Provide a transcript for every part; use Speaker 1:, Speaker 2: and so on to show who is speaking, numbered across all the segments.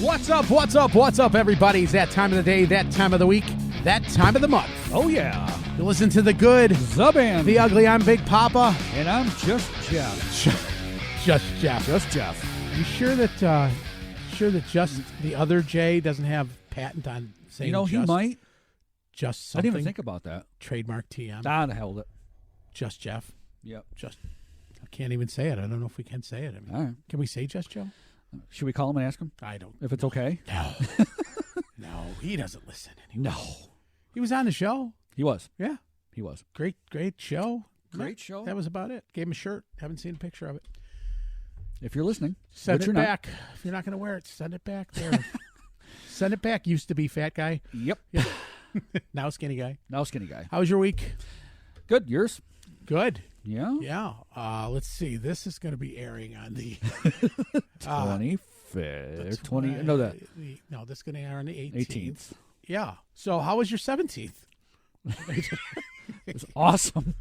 Speaker 1: What's up, what's up, what's up, everybody? It's that time of the day, that time of the week, that time of the month.
Speaker 2: Oh, yeah.
Speaker 1: You listen to the good,
Speaker 2: The band.
Speaker 1: the ugly. I'm Big Papa.
Speaker 2: And I'm just Jeff.
Speaker 1: Just Jeff.
Speaker 2: Just Jeff.
Speaker 1: You sure that just the other J doesn't have patent on saying
Speaker 2: You know,
Speaker 1: just?
Speaker 2: he might.
Speaker 1: Just
Speaker 2: I
Speaker 1: something.
Speaker 2: didn't even think about that.
Speaker 1: Trademark TM.
Speaker 2: Ah, the hell it.
Speaker 1: Just Jeff.
Speaker 2: Yep.
Speaker 1: Just. I can't even say it. I don't know if we can say it. I mean,
Speaker 2: All right.
Speaker 1: Can we say Just Joe?
Speaker 2: Should we call him and ask him
Speaker 1: I don't.
Speaker 2: if it's okay?
Speaker 1: No. No, he doesn't listen anymore.
Speaker 2: No.
Speaker 1: He was on the show.
Speaker 2: He was.
Speaker 1: Yeah.
Speaker 2: He was.
Speaker 1: Great show.
Speaker 2: Great show.
Speaker 1: That was about it. Gave him a shirt. Haven't seen a picture of it.
Speaker 2: If you're listening,
Speaker 1: Send
Speaker 2: which
Speaker 1: it
Speaker 2: you're
Speaker 1: back. If you're not going to wear it, send it back there. Send it back. Used to be fat guy.
Speaker 2: Not.
Speaker 1: Yeah.
Speaker 2: Yep.
Speaker 1: Now skinny guy.
Speaker 2: Now skinny guy.
Speaker 1: How was your week?
Speaker 2: Good. Yours?
Speaker 1: Good.
Speaker 2: Yeah.
Speaker 1: Yeah. Let's see. This is going to be airing on the
Speaker 2: 25th. 20. No, that.
Speaker 1: No, this is going to air on the 18th.
Speaker 2: 18th.
Speaker 1: Yeah. So how was your 17th?
Speaker 2: It was awesome.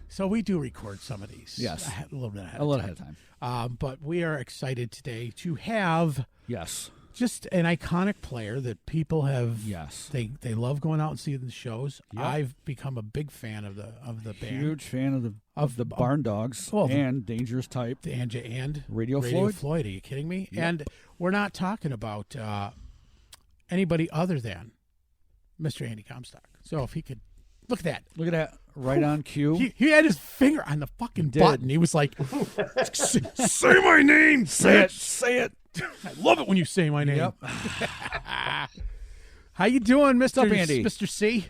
Speaker 1: So we do record some of these.
Speaker 2: Yes.
Speaker 1: A little bit ahead.
Speaker 2: A little ahead of time.
Speaker 1: But we are excited today to have
Speaker 2: Yes.
Speaker 1: just an iconic player that people have.
Speaker 2: Yes.
Speaker 1: They love going out and seeing the shows.
Speaker 2: Yep.
Speaker 1: I've become a big fan of the band.
Speaker 2: Huge fan of the Barn Dogs
Speaker 1: well,
Speaker 2: and Dangerous Type.
Speaker 1: The and
Speaker 2: Radio
Speaker 1: Floyd. Are you kidding me?
Speaker 2: Yep.
Speaker 1: And we're not talking about anybody other than Mr. Andy Comstock. So if he could look at that.
Speaker 2: Look at that. Right on cue.
Speaker 1: He had his finger on the fucking
Speaker 2: did.
Speaker 1: button. He was like, say my name.
Speaker 2: Say it. Say it.
Speaker 1: I love it when you say my name.
Speaker 2: Yep.
Speaker 1: How you doing, Mr.
Speaker 2: up, Andy?
Speaker 1: Mr. C?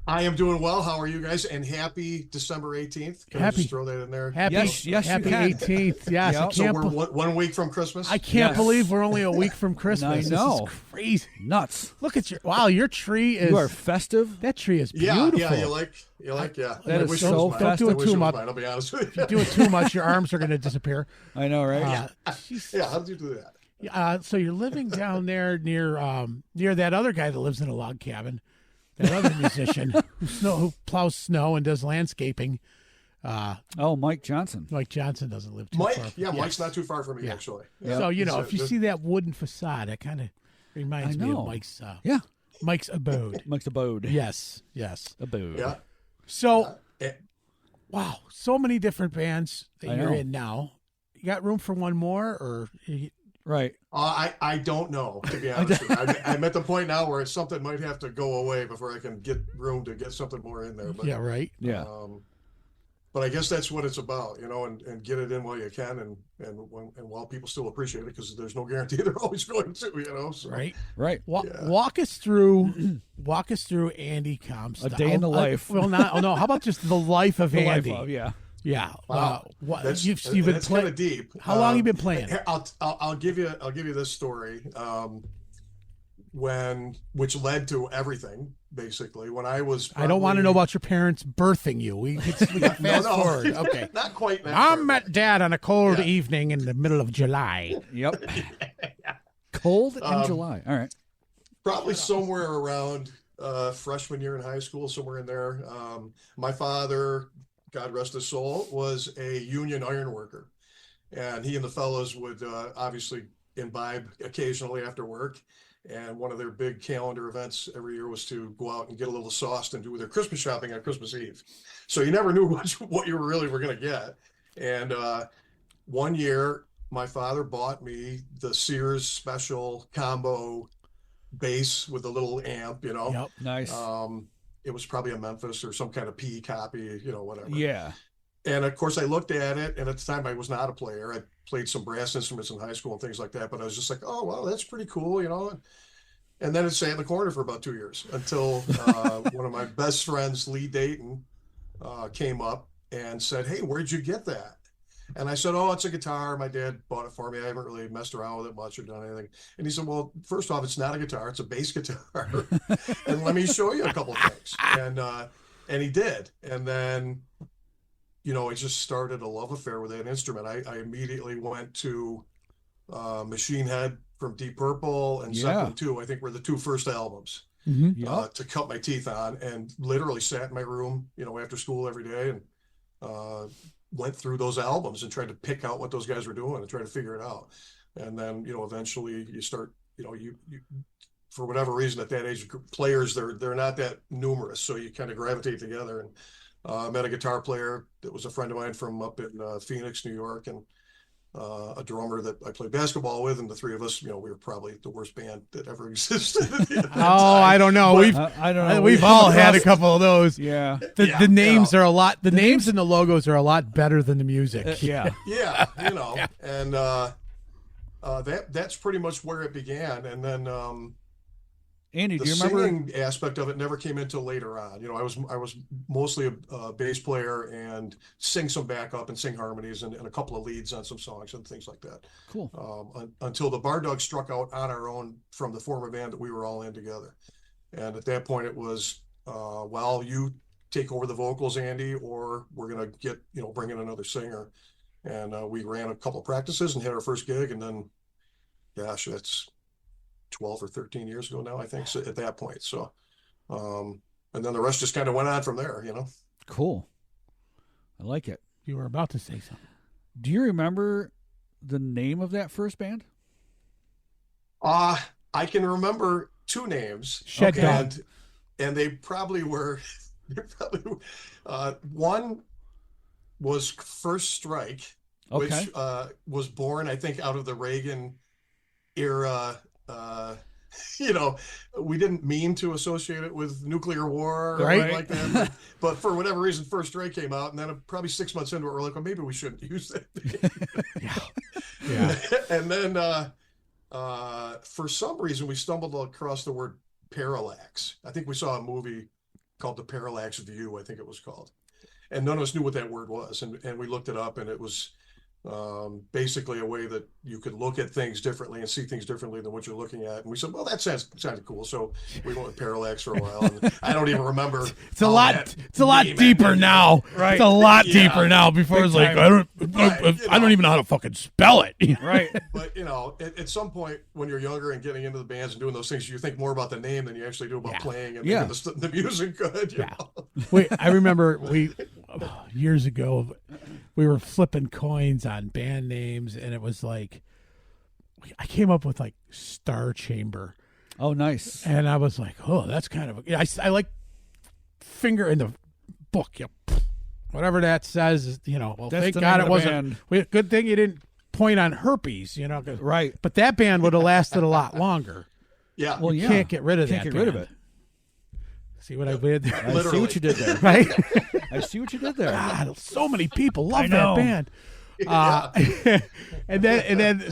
Speaker 3: I am doing well. How are you guys? And happy December 18th. Can I
Speaker 1: Happy-
Speaker 3: just throw that in there?
Speaker 1: Happy,
Speaker 2: Yes, you
Speaker 1: happy
Speaker 2: can.
Speaker 1: 18th. Yes,
Speaker 2: Yep.
Speaker 1: I
Speaker 3: So
Speaker 1: can't,
Speaker 3: we're one week from Christmas?
Speaker 1: I can't
Speaker 2: Yes.
Speaker 1: believe we're only a week from Christmas.
Speaker 2: I know.
Speaker 1: This is crazy.
Speaker 2: Nuts.
Speaker 1: Look at your tree is.
Speaker 2: You are festive.
Speaker 1: That tree is
Speaker 3: Yeah,
Speaker 1: beautiful.
Speaker 3: yeah, yeah.
Speaker 2: That
Speaker 3: I
Speaker 2: is
Speaker 3: wish
Speaker 2: so
Speaker 3: it was mine.
Speaker 2: festive.
Speaker 1: Don't do it
Speaker 3: I wish
Speaker 1: too
Speaker 3: was
Speaker 1: much.
Speaker 3: mine, I'll be honest with
Speaker 1: If
Speaker 3: you.
Speaker 1: you do it too much, your arms are going to disappear.
Speaker 2: I know, right?
Speaker 3: Yeah, how did you do that?
Speaker 1: So you're living down there near that other guy that lives in a log cabin, that other musician who plows snow and does landscaping.
Speaker 2: Mike Johnson.
Speaker 1: Mike Johnson doesn't live too
Speaker 3: Mike,
Speaker 1: far.
Speaker 3: yeah,
Speaker 1: Yes.
Speaker 3: Mike's not too far from me,
Speaker 1: Yeah.
Speaker 3: actually.
Speaker 2: Yeah.
Speaker 1: So
Speaker 3: He's
Speaker 1: if you see that wooden facade, it kind of reminds
Speaker 2: I
Speaker 1: me
Speaker 2: know.
Speaker 1: of Mike's
Speaker 2: Yeah.
Speaker 1: Mike's abode.
Speaker 2: Mike's abode.
Speaker 1: Yes.
Speaker 2: Abode.
Speaker 3: Yeah.
Speaker 1: So
Speaker 3: Eh,
Speaker 1: wow, so many different bands that
Speaker 2: I
Speaker 1: you're
Speaker 2: know.
Speaker 1: in now. You got room for one more, or
Speaker 2: Right.
Speaker 3: I don't know, to be honest with you. I'm at the point now where something might have to go away before I can get room to get something more in there. But,
Speaker 1: yeah, right.
Speaker 2: Yeah.
Speaker 3: But I guess that's what it's about, and get it in while you can, and while people still appreciate it, because there's no guarantee they're always going to, So.
Speaker 1: Right.
Speaker 2: Right.
Speaker 3: Yeah.
Speaker 1: Walk us through Andy Comstock.
Speaker 2: A day in the life.
Speaker 1: Well, not. Oh no. How about just the life of
Speaker 2: The
Speaker 1: Andy?
Speaker 2: life of, yeah.
Speaker 1: Yeah.
Speaker 3: Wow. That's,
Speaker 1: you've been
Speaker 3: that's kind
Speaker 1: playing.
Speaker 3: of deep.
Speaker 1: How long you been playing?
Speaker 3: Here, I'll give you this story, which led to everything basically. When I was,
Speaker 1: I don't want to know about your parents birthing you. We can fast
Speaker 3: No.
Speaker 1: forward. Okay.
Speaker 3: Not quite. That
Speaker 1: Mom
Speaker 3: far,
Speaker 1: met Dad on a cold
Speaker 3: Yeah.
Speaker 1: evening in the middle of July.
Speaker 2: Yep. Cold in July. All right.
Speaker 3: probably somewhere around freshman year in high school, somewhere in there. My father, God rest his soul, was a union iron worker, and he and the fellows would obviously imbibe occasionally after work. And one of their big calendar events every year was to go out and get a little sauced and do their Christmas shopping on Christmas Eve. So you never knew what you really were going to get. And one year, my father bought me the Sears Special Combo bass with a little amp,
Speaker 1: Yep.
Speaker 2: Nice.
Speaker 3: It was probably a Memphis or some kind of P copy, whatever.
Speaker 2: Yeah.
Speaker 3: And of course I looked at it, and at the time I was not a player. I played some brass instruments in high school and things like that, but I was just like, oh, well, that's pretty cool, And then it sat in the corner for about 2 years until one of my best friends, Lee Dayton, came up and said, hey, where'd you get that? And I said, oh, it's a guitar. My dad bought it for me. I haven't really messed around with it much or done anything. And he said, well, first off, it's not a guitar. It's a bass guitar. And let me show you a couple of things. And he did. And then, I just started a love affair with that instrument. I immediately went to Machine Head from Deep Purple and Zeppelin 2, I think were the two first albums to cut my teeth on, and literally sat in my room, after school every day and went through those albums and tried to pick out what those guys were doing and try to figure it out. And then, eventually you start you for whatever reason at that age, players they're not that numerous, so you kind of gravitate together. And I met a guitar player that was a friend of mine from up in Phoenix, New York, and a drummer that I played basketball with, and the three of us, we were probably the worst band that ever existed.
Speaker 1: I don't know.
Speaker 2: I don't know.
Speaker 1: We've all had a couple of those.
Speaker 2: Yeah.
Speaker 1: The names are a lot. The names and the logos are a lot better than the music.
Speaker 2: Yeah.
Speaker 3: Yeah, and that's pretty much where it began. And then
Speaker 2: Andy,
Speaker 3: the
Speaker 2: do you remember?
Speaker 3: singing aspect of it never came until later on. I was mostly a bass player and sing some backup and sing harmonies and a couple of leads on some songs and things like that.
Speaker 2: Cool.
Speaker 3: Until the Bar Dogs struck out on our own from the former band that we were all in together. And at that point it was, well, you take over the vocals, Andy, or we're going to get, bring in another singer. And we ran a couple of practices and had our first gig. And then, gosh, that's 12 or 13 years ago now, I think, so at that point. So, and then the rest just kind of went on from there,
Speaker 2: Cool. I like it.
Speaker 1: You were about to say something.
Speaker 2: Do you remember the name of that first band?
Speaker 3: I can remember two names.
Speaker 1: Shed Dog.
Speaker 3: And they probably were, one was First Strike,
Speaker 2: Okay.
Speaker 3: which was born, I think, out of the Reagan era. We didn't mean to associate it with nuclear war or
Speaker 1: Right.
Speaker 3: anything like that. But for whatever reason, First Strike came out, and then probably 6 months into it, we're like, well, maybe we shouldn't use that.
Speaker 1: Yeah.
Speaker 3: And then for some reason, we stumbled across the word parallax. I think we saw a movie called The Parallax View, I think it was called. And none of us knew what that word was. And we looked it up, and it was basically a way that you could look at things differently and see things differently than what you're looking at. And we said, well, that sounded cool. So we went with parallax for a while. And I don't even remember.
Speaker 1: It's a lot deeper now.
Speaker 2: Right.
Speaker 1: It's a lot
Speaker 3: Yeah.
Speaker 1: deeper now. Before it's like, I don't even know how to fucking spell it.
Speaker 2: Right.
Speaker 3: But at some point when you're younger and getting into the bands and doing those things, you think more about the name than you actually do about playing and making the music good. You know?
Speaker 1: I remember years ago, we were flipping coins on band names, and it was like, I came up with like Star Chamber.
Speaker 2: Oh, nice.
Speaker 1: And I was like, oh, that's kind of, I like finger in the book. Whatever that says, well,
Speaker 2: That's
Speaker 1: thank
Speaker 2: the
Speaker 1: God
Speaker 2: name
Speaker 1: it
Speaker 2: of the
Speaker 1: wasn't.
Speaker 2: band.
Speaker 1: Good thing you didn't point on herpes, 'cause-
Speaker 2: Right.
Speaker 1: But that band would have lasted a lot longer.
Speaker 3: Yeah.
Speaker 2: Well,
Speaker 1: You can't get rid of that.
Speaker 2: Can't get rid of
Speaker 1: band.
Speaker 2: it.
Speaker 1: See what I did there?
Speaker 2: I see what you did there.
Speaker 1: Right?
Speaker 2: I see what you did there.
Speaker 1: God, so many people love
Speaker 2: I
Speaker 1: that
Speaker 2: know.
Speaker 1: band. And then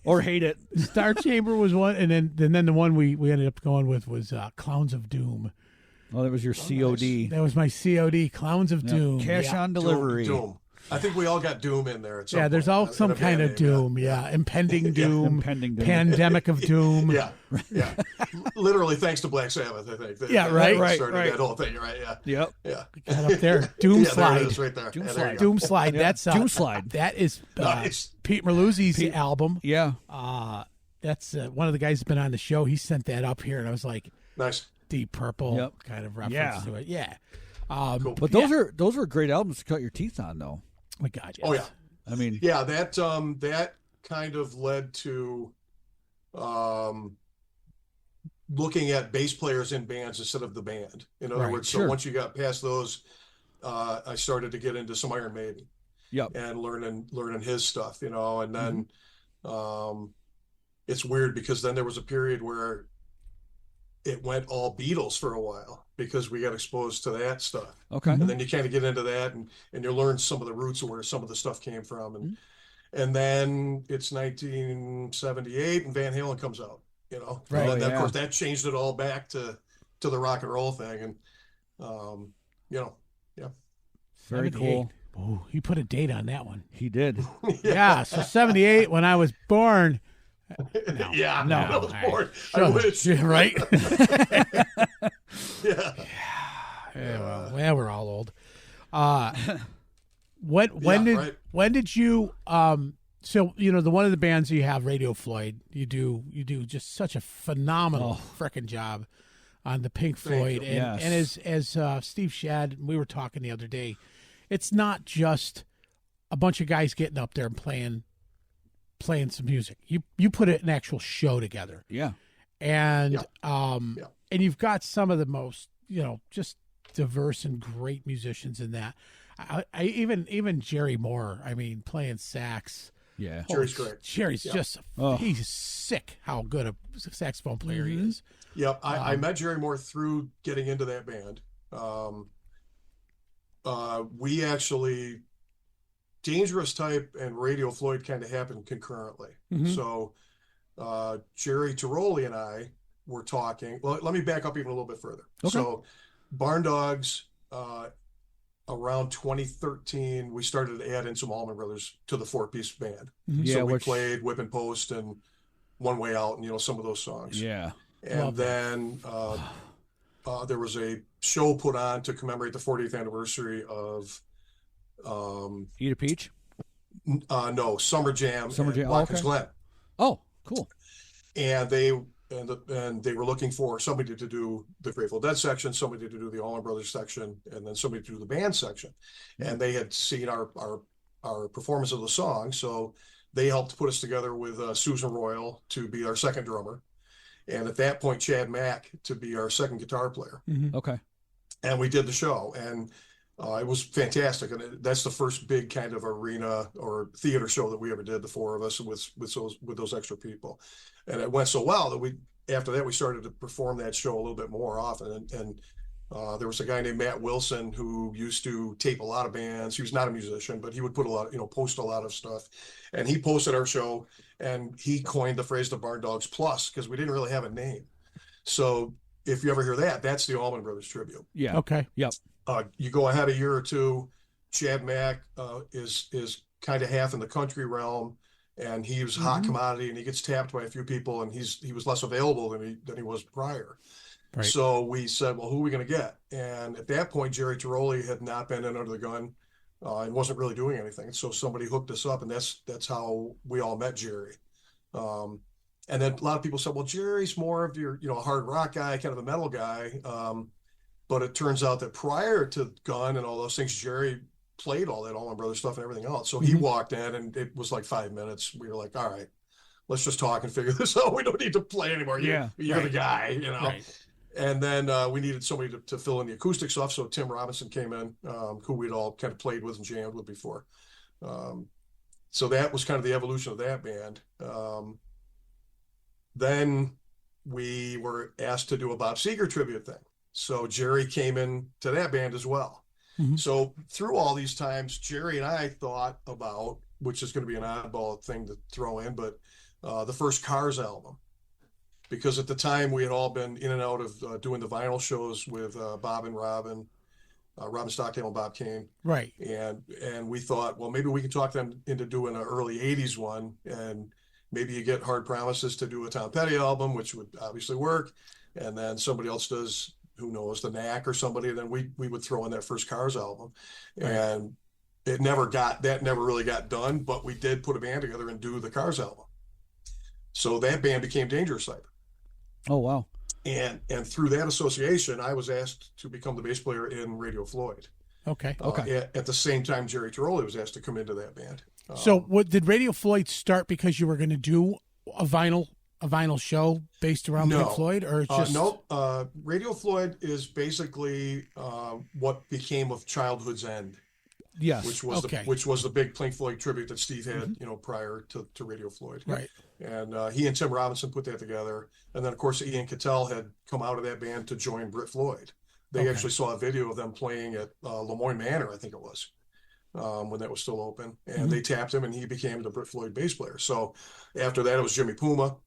Speaker 2: Or hate it.
Speaker 1: Star Chamber was one, and then the one we ended up going with was Clowns of Doom.
Speaker 2: Oh, that was your COD.
Speaker 1: That was my COD, Clowns of Doom.
Speaker 2: Cash on delivery.
Speaker 3: Doom. I think we all got Doom in there. At some
Speaker 1: Yeah, there's
Speaker 3: point.
Speaker 1: all some
Speaker 3: In a
Speaker 1: kind
Speaker 3: band
Speaker 1: of
Speaker 3: name,
Speaker 1: doom. Yeah, impending doom,
Speaker 2: Impending doom.
Speaker 1: pandemic of doom.
Speaker 3: Yeah. Literally, thanks to Black Sabbath, I think.
Speaker 1: Yeah, right.
Speaker 3: Started that whole thing, right? Yeah.
Speaker 2: Yep.
Speaker 3: Yeah.
Speaker 1: Got up there, Doom
Speaker 3: Yeah,
Speaker 1: Slide.
Speaker 3: there it is, right there.
Speaker 2: Doom
Speaker 3: Yeah, there
Speaker 2: Slide.
Speaker 3: you go.
Speaker 1: Doom Slide.
Speaker 2: Yeah.
Speaker 1: That's
Speaker 2: Doom Slide.
Speaker 1: That is
Speaker 3: Nice.
Speaker 1: Pete Merluzzi's album.
Speaker 2: Yeah.
Speaker 1: That's one of the guys who's been on the show. He sent that up here, and I was like,
Speaker 3: Nice.
Speaker 1: Deep Purple
Speaker 2: Yep.
Speaker 1: kind of reference
Speaker 2: Yeah.
Speaker 1: to it. Yeah.
Speaker 3: Cool.
Speaker 2: But those were great albums to cut your teeth on, though.
Speaker 1: My God. Yes.
Speaker 3: Oh yeah.
Speaker 2: I mean,
Speaker 3: Yeah, that kind of led to looking at bass players in bands instead of the band. In other
Speaker 1: Right,
Speaker 3: words,
Speaker 2: sure.
Speaker 3: so once you got past those, I started to get into some Iron Maiden.
Speaker 2: Yep.
Speaker 3: And learning his stuff, and then it's weird because then there was a period where it went all Beatles for a while because we got exposed to that stuff.
Speaker 2: okay.
Speaker 3: And then you kind of get into that and you learn some of the roots of where some of the stuff came from. And then it's 1978 and Van Halen comes out,
Speaker 1: Right.
Speaker 3: And then,
Speaker 2: Yeah.
Speaker 3: of course, that changed it all back to the rock and roll thing. And, yeah.
Speaker 2: Very
Speaker 1: 78.
Speaker 2: cool.
Speaker 1: Oh, he put a date on that one.
Speaker 2: He did.
Speaker 1: Yeah, so 78 when I was born. No,
Speaker 3: Yeah,
Speaker 1: no,
Speaker 3: I was
Speaker 1: I-
Speaker 3: bored. I
Speaker 1: Shut up.
Speaker 3: wish.
Speaker 1: Yeah, right?
Speaker 3: Yeah.
Speaker 1: Yeah, well, we're all old. When did you so the one of the bands you have, Radio Floyd, you do just such a phenomenal frickin' job on the Pink Floyd.
Speaker 3: you.
Speaker 1: And,
Speaker 2: Yes.
Speaker 1: and as Steve Shad, we were talking the other day, it's not just a bunch of guys getting up there and playing playing some music. You put an actual show together.
Speaker 2: Yeah.
Speaker 1: And
Speaker 3: Yeah.
Speaker 1: and you've got some of the most, just diverse and great musicians in that. I even Jerry Moore, I mean, playing sax.
Speaker 2: Yeah.
Speaker 3: Jerry's great.
Speaker 1: Jerry's just he's sick how good a saxophone player he is.
Speaker 3: Yep. I met Jerry Moore through getting into that band. We actually, Dangerous Type and Radio Floyd kind of happened concurrently. So Jerry Tiroli and I were talking. Well, let me back up even a little bit further.
Speaker 2: Okay.
Speaker 3: So Barn Dogs, around 2013, we started to add in some Allman Brothers to the four-piece band.
Speaker 2: Yeah,
Speaker 3: so we played Whip and Post and One Way Out and, some of those songs.
Speaker 2: Yeah.
Speaker 3: And then there was a show put on to commemorate the 40th anniversary of
Speaker 2: Eat a Peach?
Speaker 3: no, Summer Jam
Speaker 2: Summer
Speaker 3: and
Speaker 2: Jam.
Speaker 3: Watkins Glen.
Speaker 2: Oh, cool.
Speaker 3: And they were looking for somebody to do the Grateful Dead section, somebody to do the Allman Brothers section, and then somebody to do the band section. And they had seen our performance of the song, so they helped put us together with Susan Royal to be our second drummer, and at that point Chad Mack to be our second guitar player.
Speaker 2: Okay. And
Speaker 3: we did the show, and it was fantastic. And that's the first big kind of arena or theater show that we ever did, the four of us with those extra people. And it went so well that after that we started to perform that show a little bit more often. And there was a guy named Matt Wilson who used to tape a lot of bands. He was not a musician, but he would put post a lot of stuff. And he posted our show, and he coined the phrase the Barn Dogs Plus, because we didn't really have a name. So if you ever hear that, that's the Allman Brothers tribute.
Speaker 2: Yeah.
Speaker 1: Okay.
Speaker 2: Yep.
Speaker 3: You go ahead a year or two, Chad Mack is kind of half in the country realm, and he was hot commodity, and he gets tapped by a few people, and he was less available than he was prior. Right. So we said, well, who are we going to get? And at that point, Jerry Tiroli had not been in under the gun and wasn't really doing anything. So somebody hooked us up, and that's how we all met Jerry. And then a lot of people said, well, Jerry's more of your, a hard rock guy, kind of a metal guy. But it turns out that prior to Gun and all those things, Jerry played all that Allman Brothers stuff and everything else. So he walked in, and it was like 5 minutes. We were like, all right, let's just talk and figure this out. We don't need to play anymore. You're the guy, Right. And then we needed somebody to fill in the acoustic stuff. So Tim Robinson came in, who we'd all kind of played with and jammed with before. So that was kind of the evolution of that band. Then we were asked to do a Bob Seger tribute thing. So Jerry came in to that band as well. So through all these times, Jerry and I thought about, which is going to be an oddball thing to throw in, but the first Cars album. Because at the time we had all been in and out of doing the vinyl shows with Bob and Robin Stockdale and Bob Kane.
Speaker 1: Right.
Speaker 3: And we thought, well, maybe we can talk them into doing an early 80s one, and maybe you get Hard Promises to do a Tom Petty album, which would obviously work. And then somebody else does, who knows, the Knack or somebody, and then we would throw in that first Cars album. Right. And it never really got done, but we did put a band together and do the Cars album. So that band became Dangerous Type.
Speaker 2: Oh, wow.
Speaker 3: And through that association, I was asked to become the bass player in Radio Floyd.
Speaker 1: Okay.
Speaker 3: At the same time, Jerry Tiroli was asked to come into that band.
Speaker 1: So what did Radio Floyd start because you were going to do a vinyl show based around Pink Floyd, or it's just
Speaker 3: no? Radio Floyd is basically what became of Childhood's End.
Speaker 2: Yes,
Speaker 3: which was the big Pink Floyd tribute that Steve had, prior to Radio Floyd.
Speaker 1: Right.
Speaker 3: And he and Tim Robinson put that together, and then of course Ian Cattell had come out of that band to join Brit Floyd. They actually saw a video of them playing at Lemoyne Manor, I think it was, when that was still open, and they tapped him, and he became the Brit Floyd bass player. So after that, it was Jimmy Puma.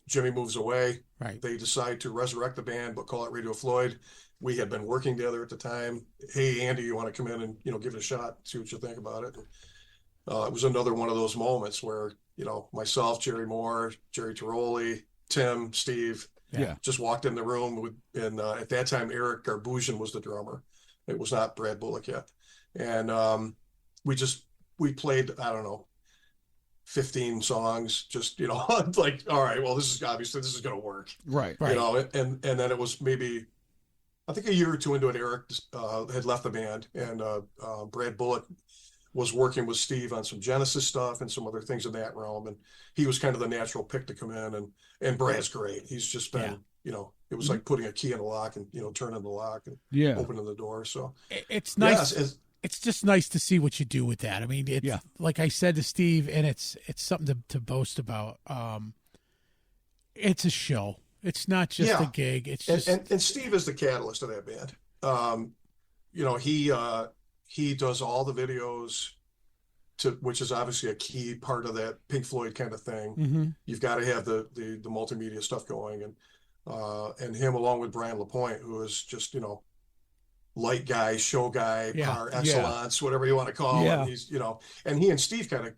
Speaker 3: Jimmy moves away.
Speaker 1: Right. They
Speaker 3: decide to resurrect the band, but call it Radio Floyd. We had been working together at the time. Hey, Andy, you want to come in and, give it a shot, see what you think about it? It was another one of those moments where, myself, Jerry Moore, Jerry Tiroli, Tim, Steve, just walked in the room and at that time, Eric Garbusian was the drummer. It was not Brad Bullock yet. And we played, I don't know, 15 songs, just, like, all right, well, this is going to work.
Speaker 2: Right.
Speaker 3: And then it was maybe, I think a year or two into it, Eric had left the band, and Brad Bullock was working with Steve on some Genesis stuff and some other things in that realm. And he was kind of the natural pick to come in, and Brad's great. He's just been, it was like putting a key in a lock and, turning the lock and opening the door. So
Speaker 1: it's nice. It's just nice to see what you do with that. I mean, it's like I said to Steve, and it's something to boast about. It's a show. It's not just a gig. It's just...
Speaker 3: and Steve is the catalyst of that band. He does all the videos, which is obviously a key part of that Pink Floyd kind of thing.
Speaker 1: Mm-hmm.
Speaker 3: You've got to have the multimedia stuff going, and him along with Brian LaPointe, who is just light guy, show guy, par excellence, whatever you want to call him. He's and he and Steve kind of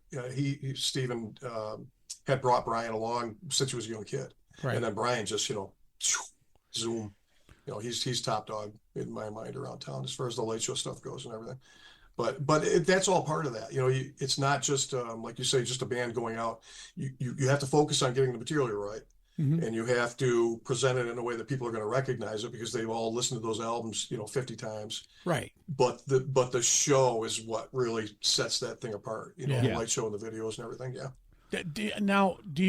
Speaker 3: Steven had brought Brian along since he was a young kid, and then Brian just zoom. He's top dog in my mind around town as far as the late show stuff goes and everything. But that's all part of that. It's not just like you say, just a band going out. You have to focus on getting the material right, and you have to present it in a way that people are going to recognize it because they've all listened to those albums 50 times.
Speaker 1: Right.
Speaker 3: But the show is what really sets that thing apart. The light show and the videos and everything. Yeah.
Speaker 1: Now, do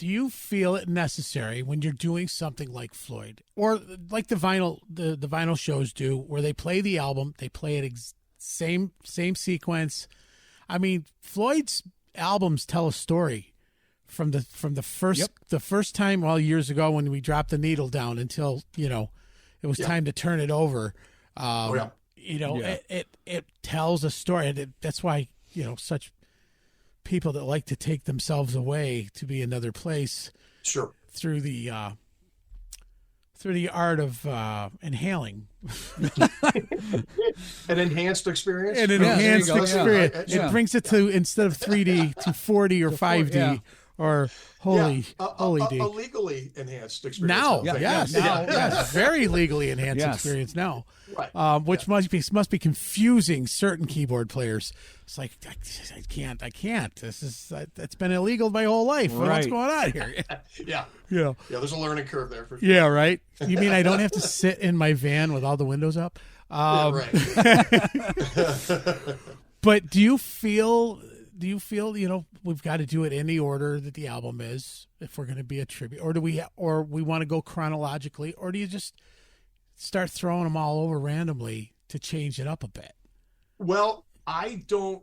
Speaker 1: you feel it necessary when you're doing something like Floyd or like the vinyl shows do, where they play the album, they play it same sequence? I mean, Floyd's albums tell a story from the first time, years ago when we dropped the needle down until it was time to turn it over. It tells a story, and that's why such people that like to take themselves away to be another place through the art of inhaling.
Speaker 3: An enhanced experience.
Speaker 1: It brings it to, instead of 3D, to 4D or 5D or holy D.
Speaker 3: A legally enhanced experience.
Speaker 1: Now, yes, very legally enhanced experience now. Right. Which must be confusing certain keyboard players. It's like, I can't. That's been illegal my whole life. Right. What's going on here?
Speaker 3: Yeah, there's a learning curve there for sure.
Speaker 1: Yeah, right. You mean I don't have to sit in my van with all the windows up?
Speaker 3: Right.
Speaker 1: But do you feel we've got to do it in the order that the album is if we're going to be a tribute, or we want to go chronologically, or do you just start throwing them all over randomly to change it up a bit?
Speaker 3: Well, I don't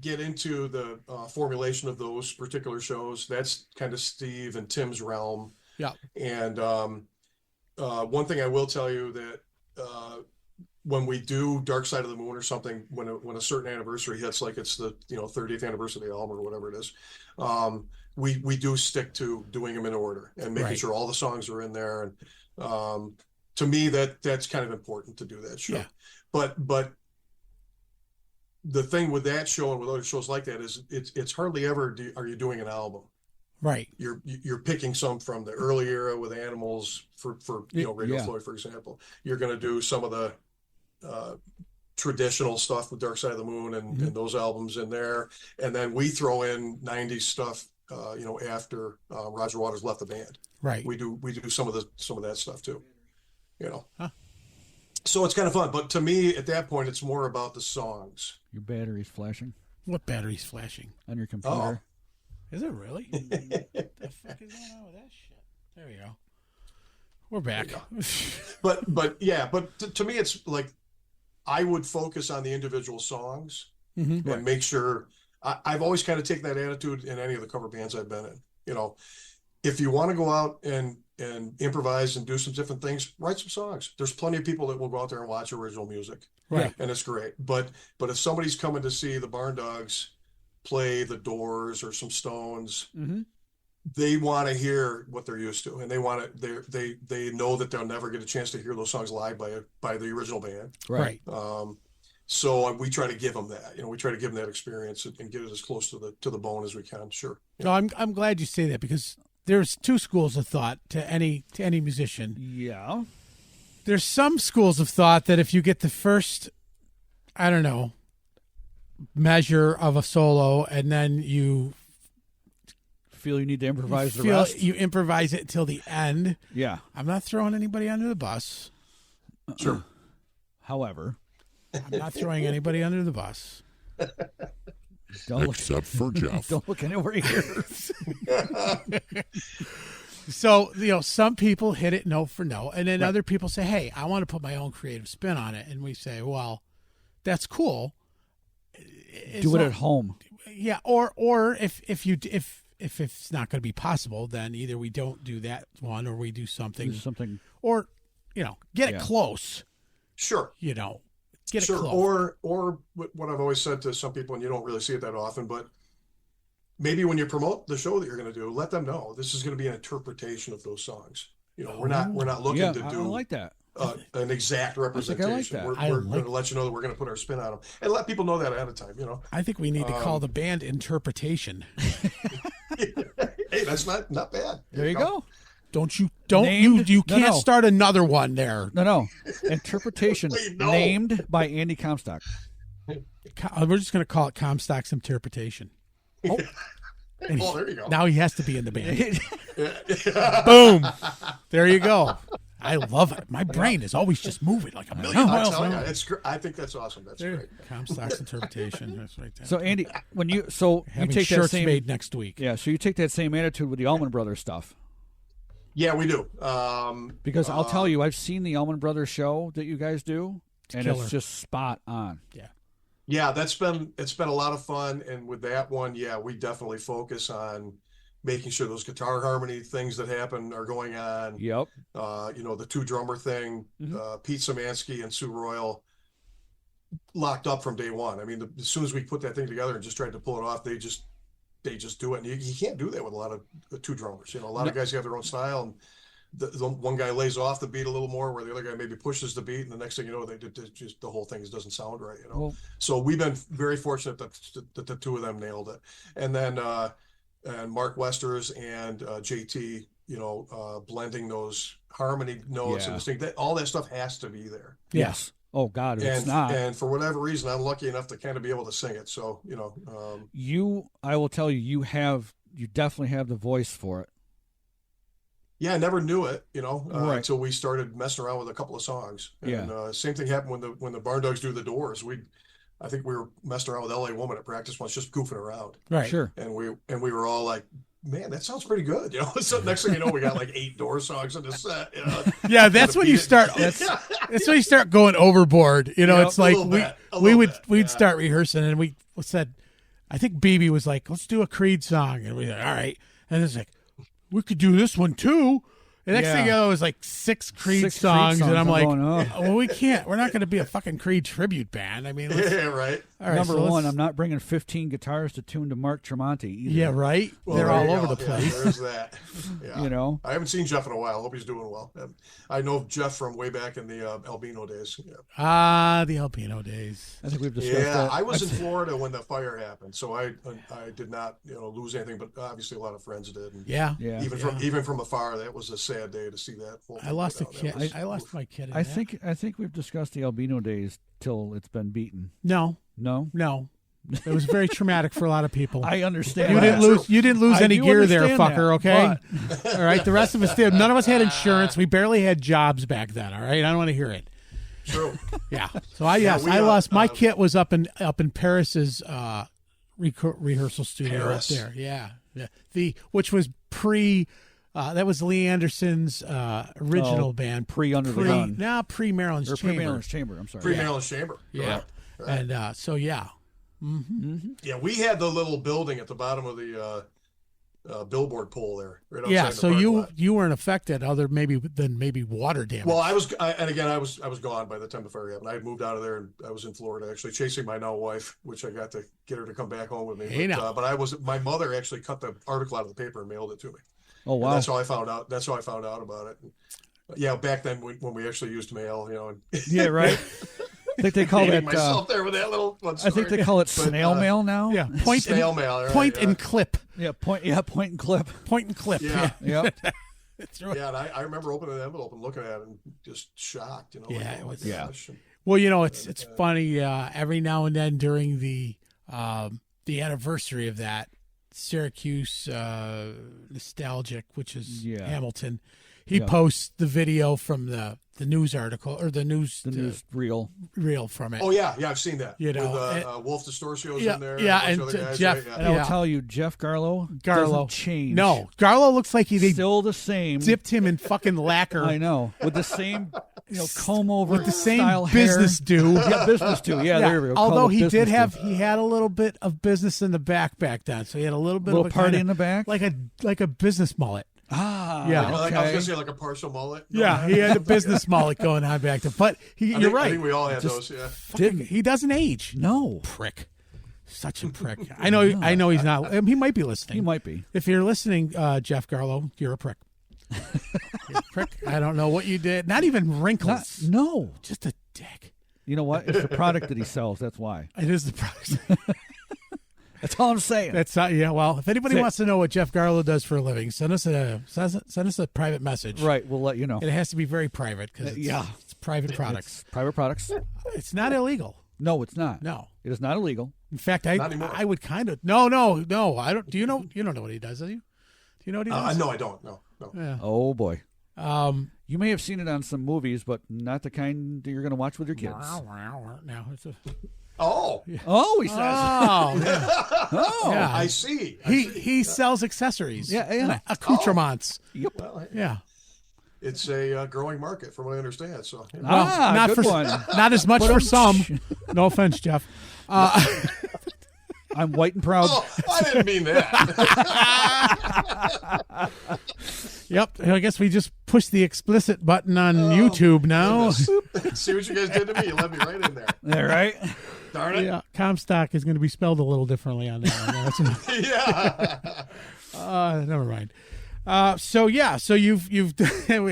Speaker 3: get into the formulation of those particular shows. That's kind of Steve and Tim's realm.
Speaker 1: Yeah.
Speaker 3: And one thing I will tell you that when we do Dark Side of the Moon or something, when a certain anniversary hits, like it's the 30th anniversary of the album or whatever it is, we do stick to doing them in order and making sure all the songs are in there. And to me, that's kind of important to do that show.
Speaker 1: Yeah.
Speaker 3: But the thing with that show and with other shows like that is it's hardly ever are you doing an album.
Speaker 1: Right.
Speaker 3: You're picking some from the early era with Animals for Radio Floyd, for example. You're going to do some of the traditional stuff with Dark Side of the Moon and those albums in there, and then we throw in 90s stuff after Roger Waters left the band.
Speaker 1: Right.
Speaker 3: We do some of that stuff too. So it's kind of fun, but to me at that point it's more about the songs.
Speaker 2: Your battery's flashing.
Speaker 1: What battery's flashing?
Speaker 2: On your computer.
Speaker 1: Is it really? What the fuck is going on with that shit? There we go. We're back. But
Speaker 3: to me it's like I would focus on the individual songs and make sure. I've always kind of taken that attitude in any of the cover bands I've been in. If you want to go out and improvise and do some different things, write some songs. There's plenty of people that will go out there and watch original music,
Speaker 1: right?
Speaker 3: And it's great. But if somebody's coming to see the Barn Dogs play the Doors or some Stones, they want to hear what they're used to, and they know that they'll never get a chance to hear those songs live by the original band,
Speaker 1: right?
Speaker 3: So we try to give them that. We try to give them that experience and get it as close to the bone as we can. Sure.
Speaker 1: No, I'm glad you say that, because there's two schools of thought to any musician.
Speaker 2: Yeah.
Speaker 1: There's some schools of thought that if you get the first, I don't know, measure of a solo and then you
Speaker 2: feel you need to improvise the rest,
Speaker 1: you improvise it till the end.
Speaker 2: Yeah.
Speaker 1: I'm not throwing anybody under the bus.
Speaker 3: Sure.
Speaker 2: However,
Speaker 1: I'm not throwing anybody under the bus.
Speaker 2: Don't look,
Speaker 4: Except for Jeff.
Speaker 2: don't look anywhere here.
Speaker 1: So, some people hit it no for no, and then other people say, hey, I want to put my own creative spin on it. And we say, well, that's cool.
Speaker 2: Do it at home.
Speaker 1: Yeah, or if it's not going to be possible, then either we don't do that one or we do something, or get it close.
Speaker 3: Sure.
Speaker 1: Get it
Speaker 3: Sure.
Speaker 1: close.
Speaker 3: Or what I've always said to some people, and you don't really see it that often, but maybe when you promote the show that you're going to do, let them know this is going to be an interpretation of those songs. We're not looking to do
Speaker 2: I like that.
Speaker 3: An exact representation.
Speaker 2: that.
Speaker 3: We're going to let you know that we're going to put our spin on them and let people know that ahead of time.
Speaker 1: I think we need to call the band Interpretation.
Speaker 3: Hey, that's not bad.
Speaker 2: There you go.
Speaker 1: You
Speaker 2: Named-
Speaker 1: can't
Speaker 2: no.
Speaker 1: start another one there.
Speaker 2: No. Interpretation
Speaker 3: Wait, no.
Speaker 2: named by Andy Comstock.
Speaker 1: We're just going to call it Comstock's Interpretation.
Speaker 3: Oh, there you go.
Speaker 1: Now he has to be in the band. Boom. There you go. I love it. My brain is always just moving like a million
Speaker 3: I
Speaker 1: miles
Speaker 3: tell
Speaker 1: an
Speaker 3: you,
Speaker 1: hour.
Speaker 3: I think that's awesome. That's great.
Speaker 1: Comstock's Interpretation. That's right there.
Speaker 2: So Andy, you
Speaker 1: Having
Speaker 2: take that
Speaker 1: shirts
Speaker 2: same
Speaker 1: made next week.
Speaker 2: Yeah, so you take that same attitude with the Allman Brothers stuff.
Speaker 3: Yeah, we do.
Speaker 2: Because I'll tell you, I've seen the Allman Brothers show that you guys do, and
Speaker 1: killer.
Speaker 2: it's just spot on.
Speaker 3: Yeah, it's been a lot of fun, and with that one, we definitely focus on making sure those guitar harmony things that happen are going on.
Speaker 2: Yep.
Speaker 3: The two drummer thing, Pete Szymanski and Sue Royal locked up from day one. I mean, as soon as we put that thing together and just tried to pull it off, they just do it. And you can't do that with a lot of two drummers. A lot of guys have their own style, and the one guy lays off the beat a little more, where the other guy maybe pushes the beat, and the next thing you know, just the whole thing doesn't sound right.
Speaker 2: Well,
Speaker 3: so we've been very fortunate that the two of them nailed it, and then and Mark Westers and JT, blending those harmony notes and this thing, all that stuff has to be there.
Speaker 2: yes. Oh God, if it's not.
Speaker 3: And for whatever reason, I'm lucky enough to kind of be able to sing it. So
Speaker 2: I will tell you, you definitely have the voice for it.
Speaker 3: Yeah, I never knew it,
Speaker 2: Right.
Speaker 3: until we started messing around with a couple of songs. And same thing happened when the Barn Dogs do the Doors. I think we were messing around with LA Woman at practice once, just goofing around.
Speaker 1: Right.
Speaker 2: Sure.
Speaker 3: And we were all like, man, that sounds pretty good. So next thing you know, we got like 8 Doors songs in the set.
Speaker 1: Yeah, that's when you start. That's when you start going overboard. It's like we'd start rehearsing, and we said, I think BB was like, let's do a Creed song, and we said, all right, and it's like, we could do this one too. The next thing you know, it was like 6 Creed songs, and I'm like, well, we can't. We're not going to be a fucking Creed tribute band. I mean,
Speaker 3: right.
Speaker 1: All right,
Speaker 2: Number one, I'm not bringing 15 guitars to tune to Mark Tremonti either.
Speaker 1: Yeah, right.
Speaker 3: Well,
Speaker 1: they're
Speaker 3: there
Speaker 1: all
Speaker 3: you
Speaker 1: over
Speaker 3: go.
Speaker 1: the place.
Speaker 3: There's that. Yeah. I haven't seen Jeff in a while. Hope he's doing well. I know Jeff from way back in the Albino days. Yeah.
Speaker 1: The Albino days.
Speaker 2: I think we've discussed that.
Speaker 3: I was in Florida when the fire happened, so I did not lose anything, but obviously a lot of friends did. And
Speaker 1: Yeah.
Speaker 3: even from afar, that was a sad day to see that.
Speaker 1: I lost a kid. I lost my kid.
Speaker 2: I think we've discussed the Albino days till it's been beaten.
Speaker 1: No. It was very traumatic for a lot of people.
Speaker 2: I understand.
Speaker 1: You didn't lose any gear there, fucker.
Speaker 2: That,
Speaker 1: okay. All right. The rest of us did. None of us had insurance. We barely had jobs back then. All right. I don't want to hear it.
Speaker 3: True.
Speaker 1: Yeah. So I lost my kit was up in Paris's rehearsal studio
Speaker 3: Paris.
Speaker 1: up there. Yeah. Which was pre. That was Lee Anderson's original band.
Speaker 2: Pre Under the Gun.
Speaker 1: No, pre Maryland's Chamber.
Speaker 2: Pre-Maryland's Chamber. I'm sorry.
Speaker 3: Pre-Maryland's Chamber.
Speaker 1: Yeah.
Speaker 3: Right.
Speaker 1: And so yeah.
Speaker 2: Mm-hmm.
Speaker 3: Yeah, we had the little building at the bottom of the billboard pole there. Right outside
Speaker 1: Yeah,
Speaker 3: the
Speaker 1: so
Speaker 3: parking lot.
Speaker 1: you weren't affected other than maybe water damage.
Speaker 3: Well, I was gone by the time the fire happened. I had moved out of there, and I was in Florida actually chasing my now wife, which I got to get her to come back home with me.
Speaker 1: Hey,
Speaker 3: but my mother actually cut the article out of the paper and mailed it to me.
Speaker 2: Oh wow!
Speaker 3: And that's how I found out. That's how I found out about it. Yeah, back then when we actually used mail, And
Speaker 2: Yeah, right. I think they call it
Speaker 3: myself there with that little.
Speaker 2: I think they call it snail mail now.
Speaker 1: Yeah,
Speaker 3: snail mail. Right,
Speaker 1: point and clip.
Speaker 2: Yeah, point and clip.
Speaker 1: Point and clip.
Speaker 3: Yeah.
Speaker 2: Yep.
Speaker 3: Yeah, and I remember opening the envelope and looking at it and just shocked.
Speaker 1: Yeah, it was.
Speaker 3: Gosh.
Speaker 1: Well, it's funny. Every now and then during the anniversary of that, Syracuse Nostalgic, which is Hamilton, he posts the video from the news article or the news
Speaker 2: reel.
Speaker 1: reel from it.
Speaker 3: Oh yeah, I've seen that.
Speaker 1: You know,
Speaker 3: with Wolf Distorcio's
Speaker 1: yeah,
Speaker 3: in there.
Speaker 1: yeah,
Speaker 3: and
Speaker 1: and
Speaker 3: a bunch of other guys,
Speaker 1: Jeff-
Speaker 3: right? Yeah.
Speaker 2: And I will tell you, Jeff Garlow doesn't change.
Speaker 1: No, Garlow looks like they
Speaker 2: Still the same.
Speaker 1: dipped him in fucking lacquer.
Speaker 2: I know. With the same comb over
Speaker 1: With the same
Speaker 2: style
Speaker 1: business
Speaker 2: hair.
Speaker 1: do.
Speaker 2: Yeah, business do. Yeah, there we go. Call
Speaker 1: Although
Speaker 2: it
Speaker 1: he did
Speaker 2: business
Speaker 1: have,
Speaker 2: do.
Speaker 1: he had a little bit of business in the back then, so he had a little bit
Speaker 2: Little
Speaker 1: of a
Speaker 2: party
Speaker 1: kinda,
Speaker 2: in the back?
Speaker 1: like a business mullet.
Speaker 2: Ah,
Speaker 1: Yeah.
Speaker 3: Like, I was
Speaker 2: okay.
Speaker 3: gonna say like a partial mullet.
Speaker 1: Yeah, he had a business mullet going on back then. But you're right.
Speaker 3: I think we all had those. Yeah.
Speaker 1: He doesn't age.
Speaker 2: No.
Speaker 1: Prick. Such a prick. I know he's not. He might be listening.
Speaker 2: He might be.
Speaker 1: If you're listening, Jeff Garlow, you're a prick. You're a prick. I don't know what you did. Not even wrinkles.
Speaker 2: No.
Speaker 1: Just a dick.
Speaker 2: You know what? It's the product that he sells. That's why.
Speaker 1: It is the product.
Speaker 2: That's all I'm saying.
Speaker 1: That's not. Yeah. Well, if anybody
Speaker 2: That's it.
Speaker 1: wants to know what Jeff Garlow does for a living, send us a private message.
Speaker 2: Right. We'll let you know.
Speaker 1: And it has to be very private because it's private products.
Speaker 2: It's private products.
Speaker 1: It's not illegal.
Speaker 2: No, it's not.
Speaker 1: No.
Speaker 2: It is not illegal.
Speaker 1: In fact,
Speaker 3: Not anymore.
Speaker 1: I would kind of no. I don't. Do you know? You don't know what he does, do you? Do you know what he does?
Speaker 3: No, I don't. No.
Speaker 1: Yeah.
Speaker 2: Oh boy.
Speaker 1: You
Speaker 2: You may have seen it on some movies, but not the kind that you're going to watch with your kids.
Speaker 1: Now it's a.
Speaker 3: Oh,
Speaker 2: Oh, he says.
Speaker 1: Oh, yeah.
Speaker 2: Oh.
Speaker 1: Yeah.
Speaker 3: I see.
Speaker 1: He sells accessories.
Speaker 2: Yeah.
Speaker 1: Accoutrements.
Speaker 2: Yep.
Speaker 3: Well,
Speaker 1: Yeah.
Speaker 3: it's a growing market, from what I understand. So, yeah.
Speaker 1: Well, not
Speaker 2: good
Speaker 1: for
Speaker 2: one.
Speaker 1: not as much for some. No offense, Jeff.
Speaker 2: I'm white and proud.
Speaker 3: Oh, I didn't mean that.
Speaker 1: Yep. I guess we just pushed the explicit button on YouTube now.
Speaker 3: Goodness. See what you guys did to me. You let me right in there.
Speaker 2: All right.
Speaker 3: Darn it.
Speaker 1: Yeah, Comstock is going to be spelled a little differently on that one.
Speaker 3: Yeah.
Speaker 1: Never mind. So you've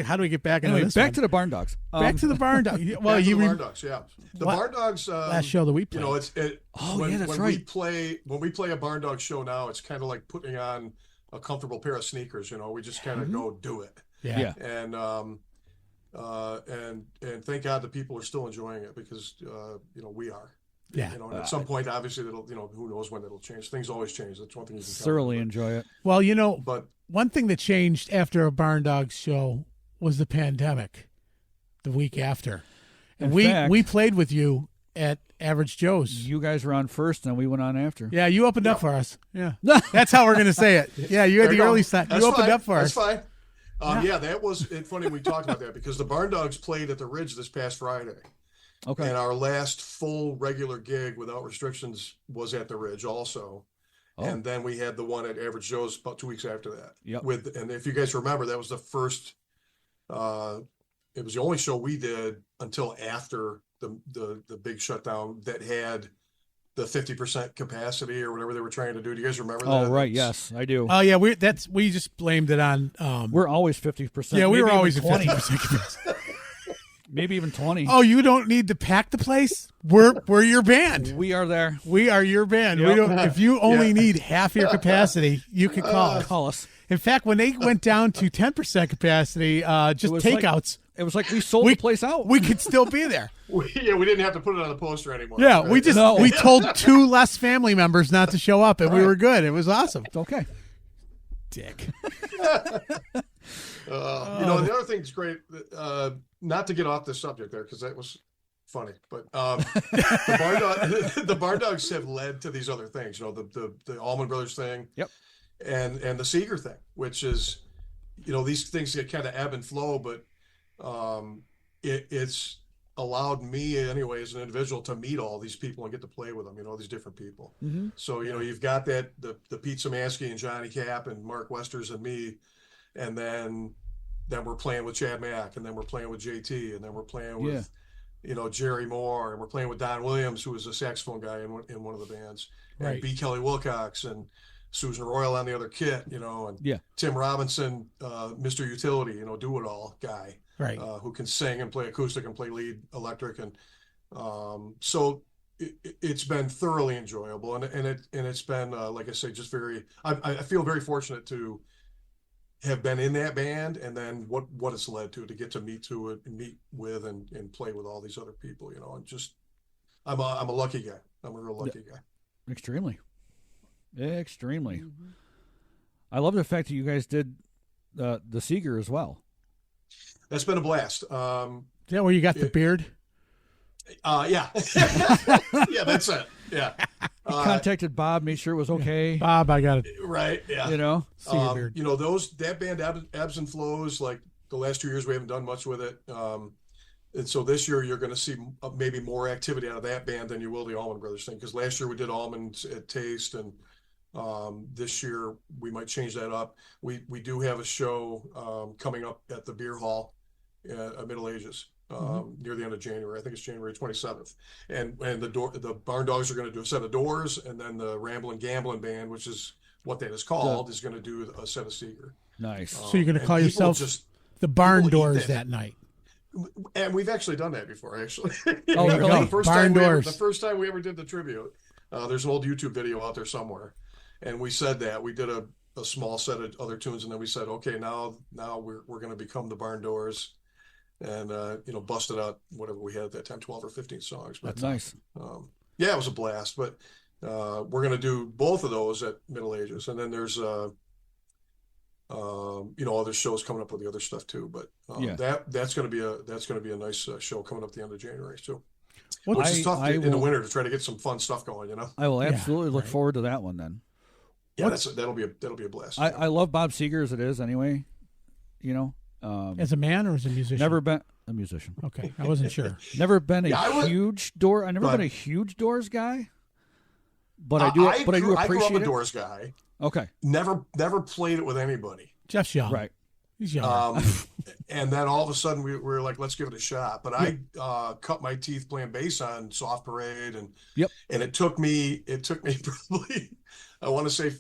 Speaker 1: how do we get back into
Speaker 2: Anyway,
Speaker 1: this
Speaker 2: back
Speaker 1: one?
Speaker 2: to the barn dogs.
Speaker 1: Back to the barn dog. Well,
Speaker 3: Back to
Speaker 1: you
Speaker 3: the Barn Dogs, yeah. The
Speaker 1: What?
Speaker 3: Barn Dogs.
Speaker 1: last show that we played.
Speaker 3: You know, when,
Speaker 2: yeah, that's
Speaker 3: when
Speaker 2: right.
Speaker 3: when we play a Barn Dog show now, it's kind of like putting on a comfortable pair of sneakers. You know, we just kind of go do it.
Speaker 1: yeah.
Speaker 3: And and thank God the people are still enjoying it because you know, we are.
Speaker 1: Yeah.
Speaker 3: You know, and at some point, obviously, that'll, you know, who knows when it'll change. Things always change. That's one thing you can
Speaker 2: Thoroughly
Speaker 3: count
Speaker 2: enjoy it.
Speaker 1: Well, you know,
Speaker 3: on. But
Speaker 1: one thing that changed after a barn dog show was the pandemic. The week after, and
Speaker 2: In fact-
Speaker 1: we played with you at Average Joe's.
Speaker 2: You guys were on first, and we went on after.
Speaker 1: Yeah, you opened up for us. Yeah, that's how we're going to say it. Yeah, you had
Speaker 3: there
Speaker 1: the
Speaker 3: you go.
Speaker 1: early side. You
Speaker 3: That's
Speaker 1: opened
Speaker 3: fine.
Speaker 1: up for
Speaker 3: That's
Speaker 1: us.
Speaker 3: fine. Yeah, that was funny. We talked about that because the Barn Dogs played at the Ridge this past Friday.
Speaker 2: Okay.
Speaker 3: And our last full regular gig without restrictions was at the Ridge also.
Speaker 2: Oh.
Speaker 3: And then we had the one at Average Joe's about 2 weeks after that.
Speaker 2: Yep.
Speaker 3: And if you guys remember, that was the first, it was the only show we did until after the big shutdown that had the 50% capacity or whatever they were trying to do. Do you guys remember that?
Speaker 2: Oh, right. Yes, I do.
Speaker 1: Oh yeah, we just blamed it on.
Speaker 2: We're always 50%.
Speaker 1: Yeah, we
Speaker 2: maybe
Speaker 1: were
Speaker 2: even
Speaker 1: always at
Speaker 2: 20.
Speaker 1: 50%.
Speaker 2: Maybe even 20.
Speaker 1: Oh, you don't need to pack the place. We're your band.
Speaker 2: We are there.
Speaker 1: We are your band.
Speaker 2: Yep.
Speaker 1: We don't. If you only
Speaker 3: Yeah.
Speaker 1: need half your capacity, you can call us.
Speaker 2: Call us.
Speaker 1: In fact, when they went down to 10% capacity, just
Speaker 2: It was like-
Speaker 1: takeouts,
Speaker 2: It was like we sold the place out.
Speaker 1: we could still be there.
Speaker 3: We didn't have to put it on the poster anymore.
Speaker 1: Yeah,
Speaker 3: right?
Speaker 1: we just
Speaker 2: No.
Speaker 1: we told 2 less family members not to show up, and we
Speaker 2: Right.
Speaker 1: were good. It was awesome.
Speaker 2: It's okay.
Speaker 1: Dick.
Speaker 3: You know, the other thing's great, not to get off the subject there, because that was funny, but the Barn Dogs have led to these other things, you know, the Allman Brothers thing.
Speaker 2: Yep.
Speaker 3: And the Seeger thing, which is, you know, these things get kind of ebb and flow, but it's allowed me anyway as an individual to meet all these people and get to play with them, you know, these different people.
Speaker 2: Mm-hmm.
Speaker 3: So, you know, you've got the Pete Szymanski and Johnny Capp and Mark Westers and me, and then we're playing with Chad Mack, and then we're playing with JT, and then we're playing with, you know, Jerry Moore, and we're playing with Don Williams, who was a saxophone guy in one of the bands,
Speaker 1: Right.
Speaker 3: and B. Kelly Wilcox, and Susan Royal on the other kit, you know, and Tim Robinson, Mr. Utility, you know, do-it-all guy,
Speaker 1: Right.
Speaker 3: who can sing and play acoustic and play lead electric, and so it's been thoroughly enjoyable, and it's been like I say, just very. I feel very fortunate to have been in that band, and then what it's led to get to meet with and play with all these other people, you know, and just I'm a lucky guy. I'm a real lucky guy.
Speaker 2: Extremely. I love the fact that you guys did the Seeger as well.
Speaker 3: that's been a blast.
Speaker 1: Is that where you got the beard?
Speaker 3: Yeah, yeah, that's it. Yeah,
Speaker 2: He contacted Bob, made sure it was okay.
Speaker 1: Bob, I got it.
Speaker 3: right. Yeah,
Speaker 2: You know,
Speaker 1: See your beard.
Speaker 3: you know that band ebbs and flows. Like the last 2 years, we haven't done much with it. And so this year you're going to see maybe more activity out of that band than you will the Allman Brothers thing. Because last year we did Almonds at Taste, and this year we might change that up. We do have a show coming up at the Beer Hall at Middle Ages near the end of January. I think it's January 27th. And the Barn Dogs are going to do a set of Doors, and then the Ramblin' Gamblin' Band, which is what that is called, is going to do a set of Seeger.
Speaker 2: nice.
Speaker 1: So you're going to call
Speaker 3: and
Speaker 1: yourself
Speaker 3: just
Speaker 1: the Barn
Speaker 3: people eat
Speaker 1: Doors
Speaker 3: that.
Speaker 1: that night.
Speaker 3: And we've actually done that before, actually.
Speaker 2: Oh, really?
Speaker 3: The first
Speaker 1: Barn Doors.
Speaker 3: the first time we ever did the tribute, there's an old YouTube video out there somewhere, and we said that we did a small set of other tunes, and then we said, okay, now we're going to become the Barn Doors, and busted out whatever we had at that time, 12 or 15 songs. But
Speaker 2: That's nice.
Speaker 3: yeah, it was a blast. But we're going to do both of those at Middle Ages, and then there's other shows coming up with the other stuff too. But
Speaker 2: Yeah.
Speaker 3: that's going to be a nice show coming up at the end of January too.
Speaker 1: What-
Speaker 3: Which is tough in the
Speaker 2: will-
Speaker 3: winter to try to get some fun stuff going.
Speaker 2: I will
Speaker 1: Yeah,
Speaker 2: absolutely look
Speaker 1: right.
Speaker 2: forward to that one then.
Speaker 3: Yeah, that'll be a blast.
Speaker 2: I love Bob Seger as it is anyway. You know,
Speaker 1: As a man or as a musician?
Speaker 2: never been a musician.
Speaker 1: Okay, I wasn't sure.
Speaker 2: Never been
Speaker 3: Yeah, I would-
Speaker 2: huge door. I never
Speaker 3: Go
Speaker 2: been a
Speaker 3: ahead.
Speaker 2: huge Doors guy. But I do.
Speaker 3: I grew up
Speaker 2: appreciate
Speaker 3: a
Speaker 2: it.
Speaker 3: Doors guy.
Speaker 2: Okay,
Speaker 3: Never played it with anybody.
Speaker 1: Jeff's young.
Speaker 2: right.
Speaker 1: He's young.
Speaker 3: And then all of a sudden we were like, let's give it a shot. But I cut my teeth playing bass on Soft Parade, and
Speaker 2: Yep.
Speaker 3: and it took me probably, I want to say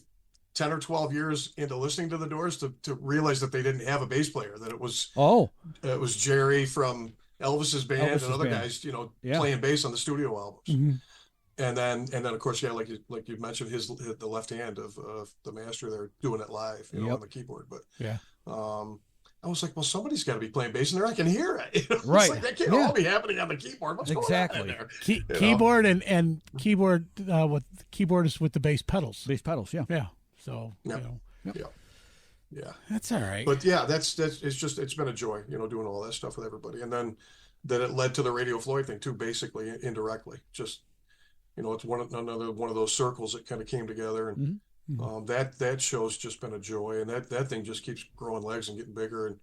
Speaker 3: 10 or 12 years into listening to the Doors to realize that they didn't have a bass player, that it was Jerry from Elvis's band
Speaker 2: Elvis's
Speaker 3: and other
Speaker 2: band.
Speaker 3: guys,
Speaker 2: Yeah.
Speaker 3: playing bass on the studio albums.
Speaker 1: Mhm.
Speaker 3: And then of course, yeah, like you mentioned, the left hand of the master there doing it live,
Speaker 2: Yep.
Speaker 3: on the keyboard. But
Speaker 1: Yeah.
Speaker 3: I was like, well, somebody's got to be playing bass in there. I can hear it. It's
Speaker 2: Right.
Speaker 3: like, that can't
Speaker 2: Yeah.
Speaker 3: all be happening on the keyboard. What's going on
Speaker 2: Exactly.
Speaker 3: in there? know?
Speaker 1: Keyboard and keyboard. What keyboard is with the bass pedals?
Speaker 2: Bass pedals. Yeah.
Speaker 1: Yeah. So
Speaker 3: Yep.
Speaker 1: you know,
Speaker 3: Yeah.
Speaker 1: that's all right.
Speaker 3: But yeah, it's been a joy, doing all that stuff with everybody. And then that it led to the Radio Floyd thing too, basically indirectly. Just, it's another one of those circles that kind of came together, and that show's just been a joy, and that thing just keeps growing legs and getting bigger. And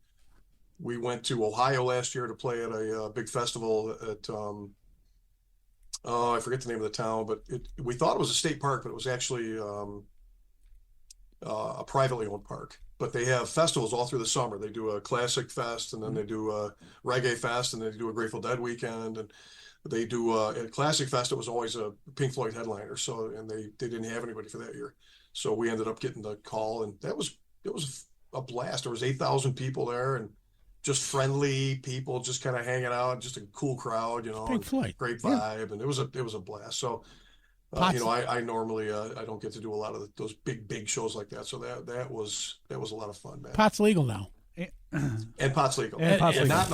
Speaker 3: we went to Ohio last year to play at a big festival at I forget the name of the town, but we thought it was a state park, but it was actually a privately owned park. But they have festivals all through the summer. They do a classic fest, and then they do a reggae fest, and they do a Grateful Dead weekend, and they do a classic fest. It was always a Pink Floyd headliner, and they didn't have anybody for that year, so we ended up getting the call, and it was a blast. There was 8,000 people there, and just friendly people, just kind of hanging out, just a cool crowd,
Speaker 1: Pink Floyd.
Speaker 3: great vibe, and it was a blast. So. I normally I don't get to do a lot of those big shows like that, so that was a lot of fun, man.
Speaker 1: Pot's legal now.
Speaker 3: And pot's legal,
Speaker 2: And pot's legal.
Speaker 3: not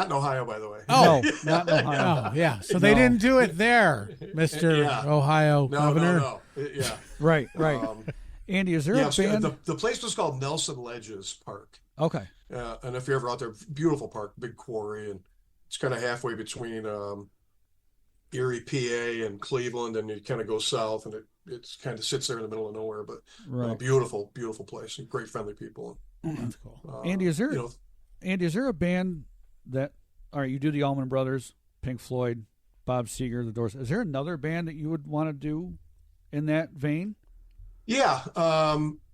Speaker 3: in Ohio, by the way.
Speaker 2: No, not in Ohio.
Speaker 1: Oh yeah. So they
Speaker 2: No.
Speaker 1: didn't do it there, Mr.
Speaker 3: Yeah.
Speaker 1: Ohio Governor.
Speaker 3: No. Yeah.
Speaker 2: Right. Andy, is there a band?
Speaker 3: The place was called Nelson Ledges Park,
Speaker 2: Okay.
Speaker 3: and if you're ever out there, beautiful park, big quarry, and it's kind of halfway between Erie, PA, and Cleveland, and you kind of go south, and it kind of sits there in the middle of nowhere. But
Speaker 2: Right.
Speaker 3: beautiful place, and great friendly people.
Speaker 1: That's cool.
Speaker 2: Andy, is there a band that? All right, you do the Allman Brothers, Pink Floyd, Bob Seger, the Doors. Is there another band that you would want to do in that vein?
Speaker 3: Yeah,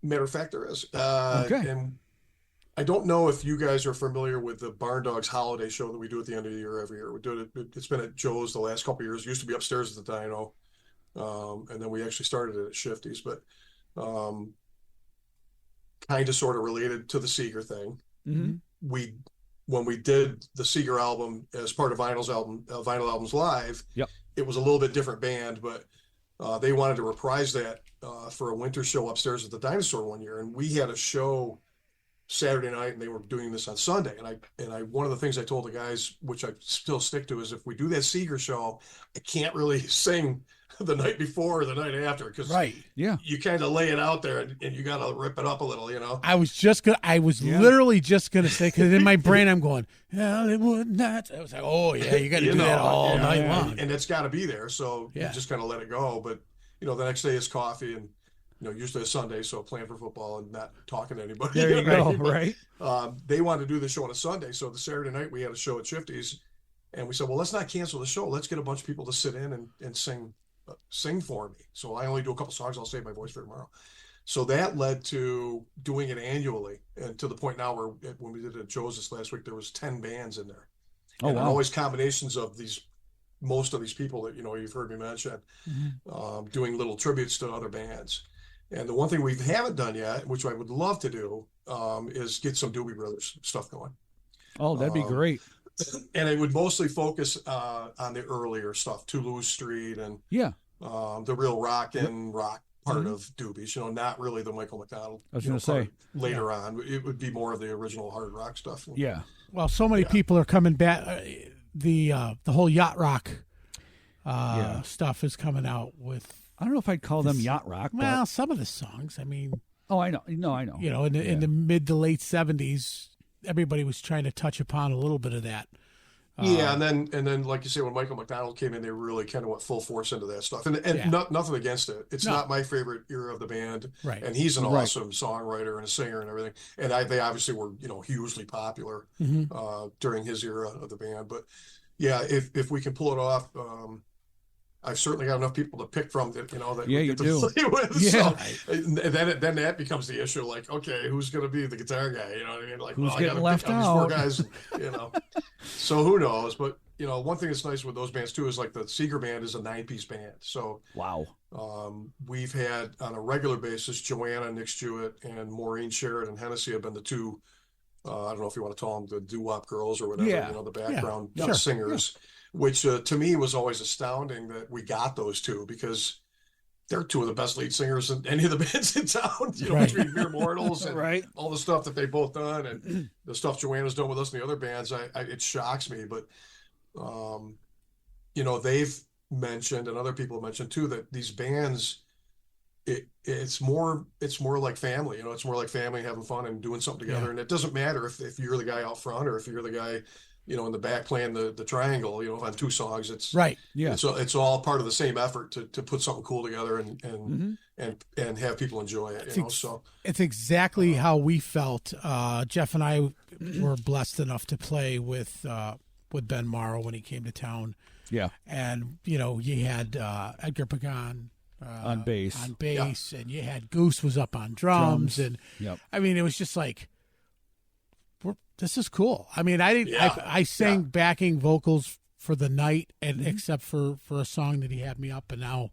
Speaker 3: matter of fact, there is.
Speaker 2: Okay.
Speaker 3: And I don't know if you guys are familiar with the Barn Dogs holiday show that we do at the end of the year every year. We do it. It's been at Joe's the last couple of years. It used to be upstairs at the Dino, and then we actually started it at Shifty's. But kind of sort of related to the Seeger thing.
Speaker 2: Mm-hmm.
Speaker 3: When we did the Seeger album as part of Vinyl Albums Live,
Speaker 2: Yep.
Speaker 3: It was a little bit different band, but they wanted to reprise that for a winter show upstairs at the Dinosaur one year, and we had a show Saturday night, and they were doing this on Sunday. And I one of the things I told the guys, which I still stick to, is if we do that Seeger show, I can't really sing the night before or the night after, because
Speaker 1: Right.
Speaker 2: Yeah.
Speaker 3: you kind of lay it out there and you got to rip it up a little, you know.
Speaker 1: I was literally just gonna say, because in my brain I'm going, Hollywood nights. I was like, oh yeah, you got to do that all night long,
Speaker 3: and it's got to be there. So you just kind of let it go. But the next day is coffee and. Usually a Sunday, so playing for football and not talking to anybody.
Speaker 2: There you go,
Speaker 3: But,
Speaker 2: right?
Speaker 3: they wanted to do the show on a Sunday, so the Saturday night we had a show at Shifty's, and we said, well, let's not cancel the show. Let's get a bunch of people to sit in and sing for me. So I only do a couple songs. I'll save my voice for tomorrow. So that led to doing it annually, and to the point now where when we did it at Joe's this last week, there was 10 bands in there.
Speaker 2: Oh,
Speaker 3: and
Speaker 2: wow.
Speaker 3: Always combinations of most of these people that you've heard me mention, doing little tributes to other bands. And the one thing we haven't done yet, which I would love to do, is get some Doobie Brothers stuff going.
Speaker 2: Oh, that'd be great.
Speaker 3: And it would mostly focus on the earlier stuff, Toulouse Street and the real rock part of Doobies. Not really the Michael McDonald.
Speaker 2: I was going to say
Speaker 3: later on, it would be more of the original hard rock stuff.
Speaker 2: Yeah.
Speaker 1: Well, so many people are coming back. The whole yacht rock stuff is coming out with.
Speaker 2: I don't know if I'd call them yacht rock.
Speaker 1: Well, some of the songs. I mean.
Speaker 2: Oh, I know. No, I know.
Speaker 1: In the mid to late 70s, everybody was trying to touch upon a little bit of that.
Speaker 3: And then, like you say, when Michael McDonald came in, they really kind of went full force into that stuff. And nothing against it. It's not my favorite era of the band.
Speaker 1: Right.
Speaker 3: And he's an awesome songwriter and a singer and everything. And they obviously were, hugely popular during his era of the band. But yeah, if we can pull it off, I've certainly got enough people to pick from that, that we get to play with.
Speaker 2: Yeah.
Speaker 3: So, and then that becomes the issue. Like, okay, who's going to be the guitar guy? You know what I mean? Like,
Speaker 2: who's
Speaker 3: I
Speaker 2: getting
Speaker 3: got to
Speaker 2: left
Speaker 3: pick
Speaker 2: out?
Speaker 3: on these four guys. So who knows? But one thing that's nice with those bands too is like the Seeger band is a 9-piece band. So
Speaker 2: wow.
Speaker 3: We've had on a regular basis Joanna, Nick Jewett, and Maureen Sheridan Hennessy have been the two. I don't know if you want to call them the doo-wop girls or whatever.
Speaker 2: Yeah.
Speaker 3: The background
Speaker 1: Sure.
Speaker 3: singers. Yeah. Which to me was always astounding that we got those two, because they're two of the best lead singers in any of the bands in town, between Mere Mortals and all the stuff that they've both done and the stuff Joanna's done with us and the other bands. It shocks me, but they've mentioned, and other people have mentioned too, that these bands, it's more like family. It's more like family having fun and doing something together. And it doesn't matter if you're the guy out front or if you're the guy in the back playing the triangle, on two songs. It's
Speaker 1: right.
Speaker 3: Yeah. So it's all part of the same effort to put something cool together and have people enjoy it. So
Speaker 1: it's exactly how we felt. Jeff and I were blessed enough to play with Ben Morrow when he came to town.
Speaker 2: Yeah.
Speaker 1: And you had Edgar Pagan
Speaker 2: on bass,
Speaker 1: and you had Goose was up on drums. And I mean, it was just like, this is cool. I mean, I sang backing vocals for the night, and except for a song that he had me up, and now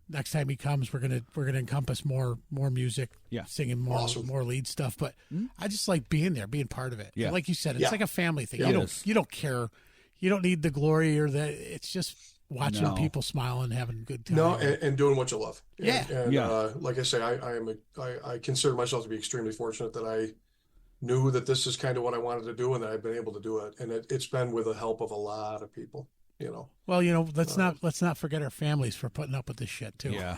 Speaker 1: next time he comes, we're gonna encompass more music, singing more lead stuff. But I just like being there, being part of it.
Speaker 2: Yeah.
Speaker 1: And like you said, it's like a family thing.
Speaker 3: Yeah.
Speaker 1: You don't care, you don't need the glory or the. It's just watching people smiling, having a good time.
Speaker 3: No, and doing what you love.
Speaker 1: And
Speaker 3: like I say, I consider myself to be extremely fortunate that I knew that this is kind of what I wanted to do and that I've been able to do it. And it's been with the help of a lot of people,
Speaker 1: Well, let's not forget our families for putting up with this shit too.
Speaker 2: Yeah.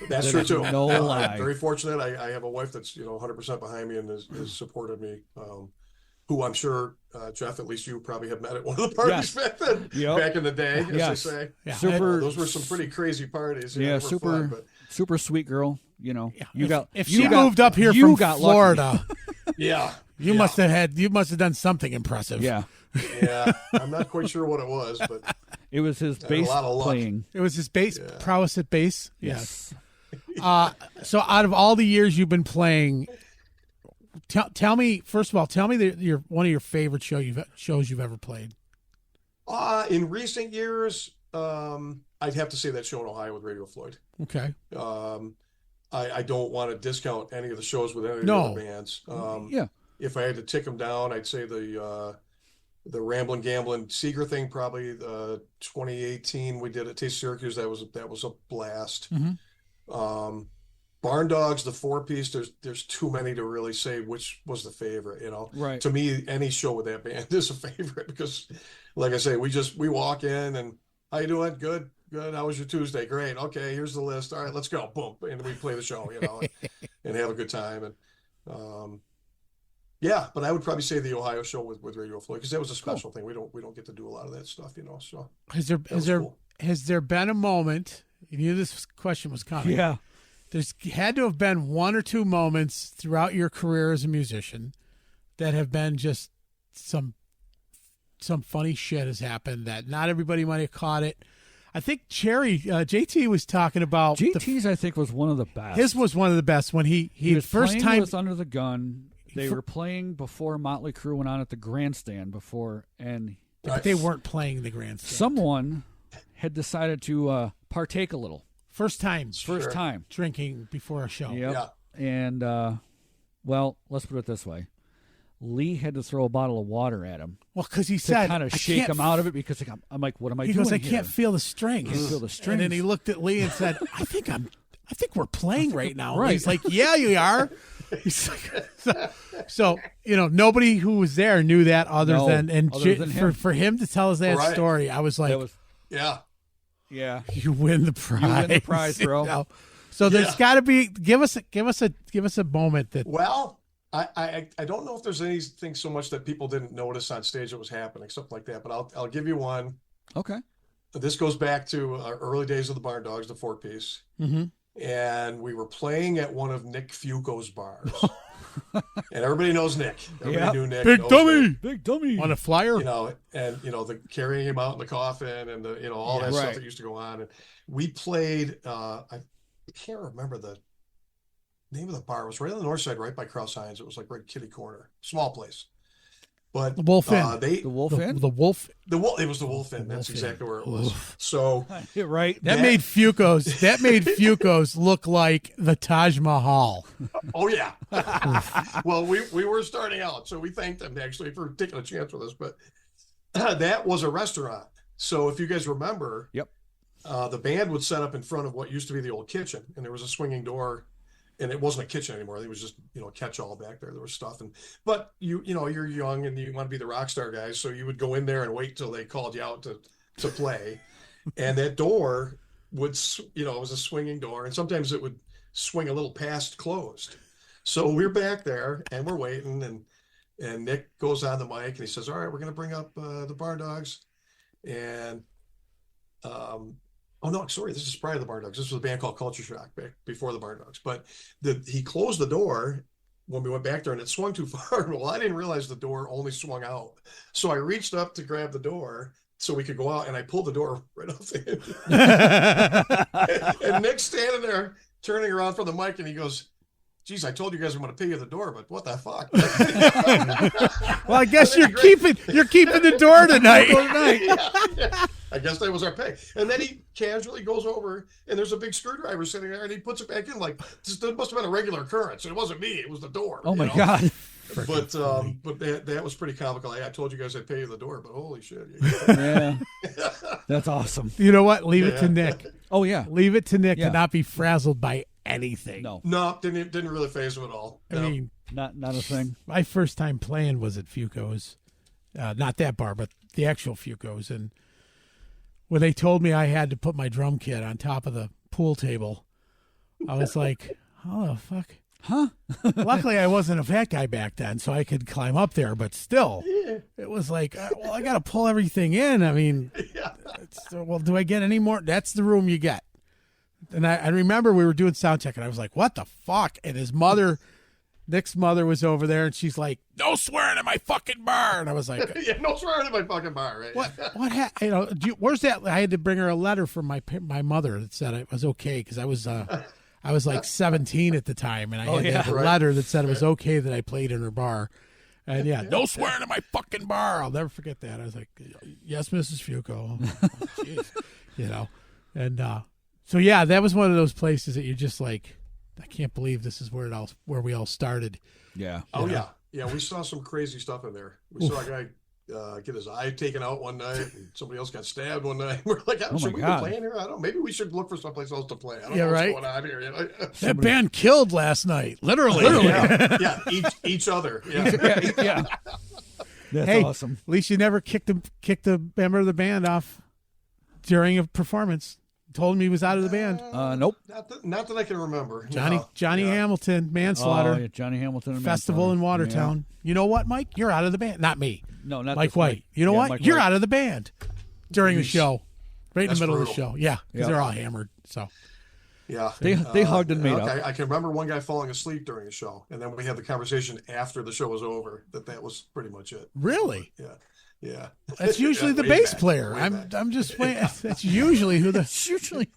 Speaker 3: That's true too.
Speaker 2: No lie.
Speaker 3: I'm very fortunate. I have a wife that's, 100% behind me and has supported me. Who I'm sure, Jeff, at least you probably have met at one of the parties back then, back in the day, as they say.
Speaker 1: Yeah.
Speaker 3: Those were some pretty crazy parties.
Speaker 2: Super sweet girl.
Speaker 1: If she moved up here from Florida, you must have done something impressive.
Speaker 2: Yeah.
Speaker 3: Yeah. I'm not quite sure what it was, but
Speaker 2: it was his bass playing.
Speaker 1: It was his bass prowess at bass. Yes. So out of all the years you've been playing, tell me one of your favorite shows you've ever played.
Speaker 3: In recent years, I'd have to say that show in Ohio with Radio Floyd.
Speaker 1: Okay.
Speaker 3: I don't want to discount any of the shows with any of the other bands. If I had to tick them down, I'd say the Ramblin' Gamblin' Seeger thing, probably 2018 we did at Taste of Syracuse. That was a blast. Barn Dogs, the 4-piece. There's too many to really say which was the favorite.
Speaker 2: Right.
Speaker 3: To me, any show with that band is a favorite because, like I say, we walk in and how you doing? Good. Good. How was your Tuesday? Great. Okay, here's the list. All right, let's go. Boom. And we play the show, and have a good time. And yeah, but I would probably say the Ohio show with Radio Floyd, because that was a special thing. We don't get to do a lot of that stuff, So
Speaker 1: has there been a moment? You knew this question was coming.
Speaker 2: Yeah.
Speaker 1: There's had to have been one or two moments throughout your career as a musician that have been just some funny shit has happened that not everybody might have caught it. I think JT was talking about
Speaker 2: JT's. I think was one of the best.
Speaker 1: His was one of the best when he
Speaker 2: was
Speaker 1: first
Speaker 2: playing
Speaker 1: time
Speaker 2: with Under the Gun. They were playing before Motley Crue went on at the grandstand and
Speaker 1: but they weren't playing the grandstand.
Speaker 2: Someone had decided to partake a little.
Speaker 1: First time drinking before a show.
Speaker 2: Yep.
Speaker 3: Yeah.
Speaker 2: And well, let's put it this way. Lee had to throw a bottle of water at him.
Speaker 1: Well, because he said,
Speaker 2: kind of shake him out of it, because I'm like, what am I doing?
Speaker 1: He goes, I
Speaker 2: here?
Speaker 1: can't feel the strings.
Speaker 2: Can't feel the strings.
Speaker 1: And then he looked at Lee and said, I think we're playing right now.
Speaker 2: Right.
Speaker 1: He's like, yeah, you are. He's like, so nobody who was there knew that other than him. For him to tell us that story, I was like,
Speaker 3: yeah,
Speaker 1: you win the prize.
Speaker 2: You win the prize, bro.
Speaker 1: So there's got to be give us a moment that.
Speaker 3: Well, I don't know if there's anything so much that people didn't notice on stage that was happening, something like that. But I'll give you one.
Speaker 2: Okay.
Speaker 3: This goes back to our early days of the Barn Dogs, the 4-piece.
Speaker 1: Mm-hmm.
Speaker 3: And we were playing at one of Nick Fuco's bars. And everybody knows Nick. Everybody knew Nick.
Speaker 2: Big dummy.
Speaker 1: On a flyer?
Speaker 3: And the carrying him out in the coffin and the all that stuff that used to go on. And we played I can't remember the name of the bar. It was right on the north side, right by Cross Hines. It was like right kitty corner. Small place. But
Speaker 1: the Wolf Inn.
Speaker 2: The Wolf Inn?
Speaker 1: The Wolf.
Speaker 3: It was the Wolf Inn. That's exactly where it was. So
Speaker 2: right.
Speaker 1: That made Fuco's look like the Taj Mahal.
Speaker 3: Oh yeah. Well, we were starting out, so we thanked them actually for taking a chance with us. But that was a restaurant. So if you guys remember, the band would set up in front of what used to be the old kitchen, and there was a swinging door. And it wasn't a kitchen anymore. It was just, a catch-all back there. There was stuff. But you're young and you want to be the rock star guys. So you would go in there and wait till they called you out to play. And that door would, it was a swinging door. And sometimes it would swing a little past closed. So we're back there and we're waiting. And Nick goes on the mic and he says, all right, we're going to bring up the Barn Dogs. And, oh, no, sorry. This is prior to the Barn Dogs. This was a band called Culture Shock back before the Barn Dogs. But he closed the door when we went back there, and it swung too far. Well, I didn't realize the door only swung out. So I reached up to grab the door so we could go out, and I pulled the door right off the hinge. And Nick's standing there turning around from the mic, and he goes, geez, I told you guys I'm going to pay you the door, but what the fuck?
Speaker 1: Well, I guess you're keeping the door tonight.
Speaker 3: Yeah. I guess that was our pay. And then he casually goes over, and there's a big screwdriver sitting there, and he puts it back in like this must have been a regular occurrence. It wasn't me; it was the door.
Speaker 2: Oh my god!
Speaker 3: But that was pretty comical. I told you guys I'd pay you the door, but holy shit!
Speaker 2: Yeah, that's awesome.
Speaker 1: You know what? Leave it to Nick.
Speaker 2: Oh yeah,
Speaker 1: leave it to Nick to not be frazzled by anything.
Speaker 3: No, didn't really faze him at all.
Speaker 1: I mean,
Speaker 2: not a thing.
Speaker 1: My first time playing was at Fuco's, not that bar, but the actual Fuco's, and when they told me I had to put my drum kit on top of the pool table, I was like, "Oh the fuck."
Speaker 2: Huh?
Speaker 1: Luckily, I wasn't a fat guy back then, so I could climb up there. But still, it was like, well, I got to pull everything in. I mean, well, do I get any more? That's the room you get. And I remember we were doing sound check, and I was like, what the fuck? And his mother, Nick's mother, was over there, and she's like, no swearing at my fucking bar. And I was like,
Speaker 3: no swearing at my fucking bar. Right?
Speaker 1: What happened? Where's that? I had to bring her a letter from my mother that said it was okay, because I was like 17 at the time, and I had to have a letter that said it was okay that I played in her bar. And no swearing at my fucking bar. I'll never forget that. I was like, yes, Mrs. Fuco. Jeez. And so that was one of those places that you're just like, I can't believe this is where we all started.
Speaker 2: Yeah.
Speaker 3: Oh yeah. We saw some crazy stuff in there. We saw a guy get his eye taken out one night, and somebody else got stabbed one night. We're like, should we be playing here? I don't know. Maybe we should look for someplace else to play. I don't know what's going on here.
Speaker 1: That band killed last night. Literally.
Speaker 3: Yeah. Each other.
Speaker 2: Yeah. That's awesome.
Speaker 1: At least you never kicked a member of the band off during a performance. Told him he was out of the band.
Speaker 2: Nope.
Speaker 3: Not that I can remember.
Speaker 1: Johnny
Speaker 3: Yeah.
Speaker 1: Hamilton, manslaughter.
Speaker 2: Oh, yeah, Johnny Hamilton. And
Speaker 1: Festival in
Speaker 2: manslaughter.
Speaker 1: Watertown. You know what, Mike? You're out of the band. Not me.
Speaker 2: No, not
Speaker 1: Mike
Speaker 2: this
Speaker 1: White. You know what?
Speaker 2: Mike
Speaker 1: You're
Speaker 2: White.
Speaker 1: out of the band during the show. Right in
Speaker 3: That's
Speaker 1: the middle
Speaker 3: brutal.
Speaker 1: of the show. Yeah, because
Speaker 2: Yeah.
Speaker 1: they're all hammered. So
Speaker 3: Yeah.
Speaker 2: They hugged and made
Speaker 3: okay,
Speaker 2: up.
Speaker 3: I can remember one guy falling asleep during the show, and then we had the conversation after the show was over that was pretty much it.
Speaker 1: really,
Speaker 3: Yeah. Yeah.
Speaker 1: that's usually
Speaker 3: Yeah,
Speaker 1: the
Speaker 3: way
Speaker 1: bass
Speaker 3: back,
Speaker 1: player.
Speaker 3: way
Speaker 1: I'm
Speaker 3: back.
Speaker 1: I'm just waiting. That's usually who the
Speaker 2: Usually.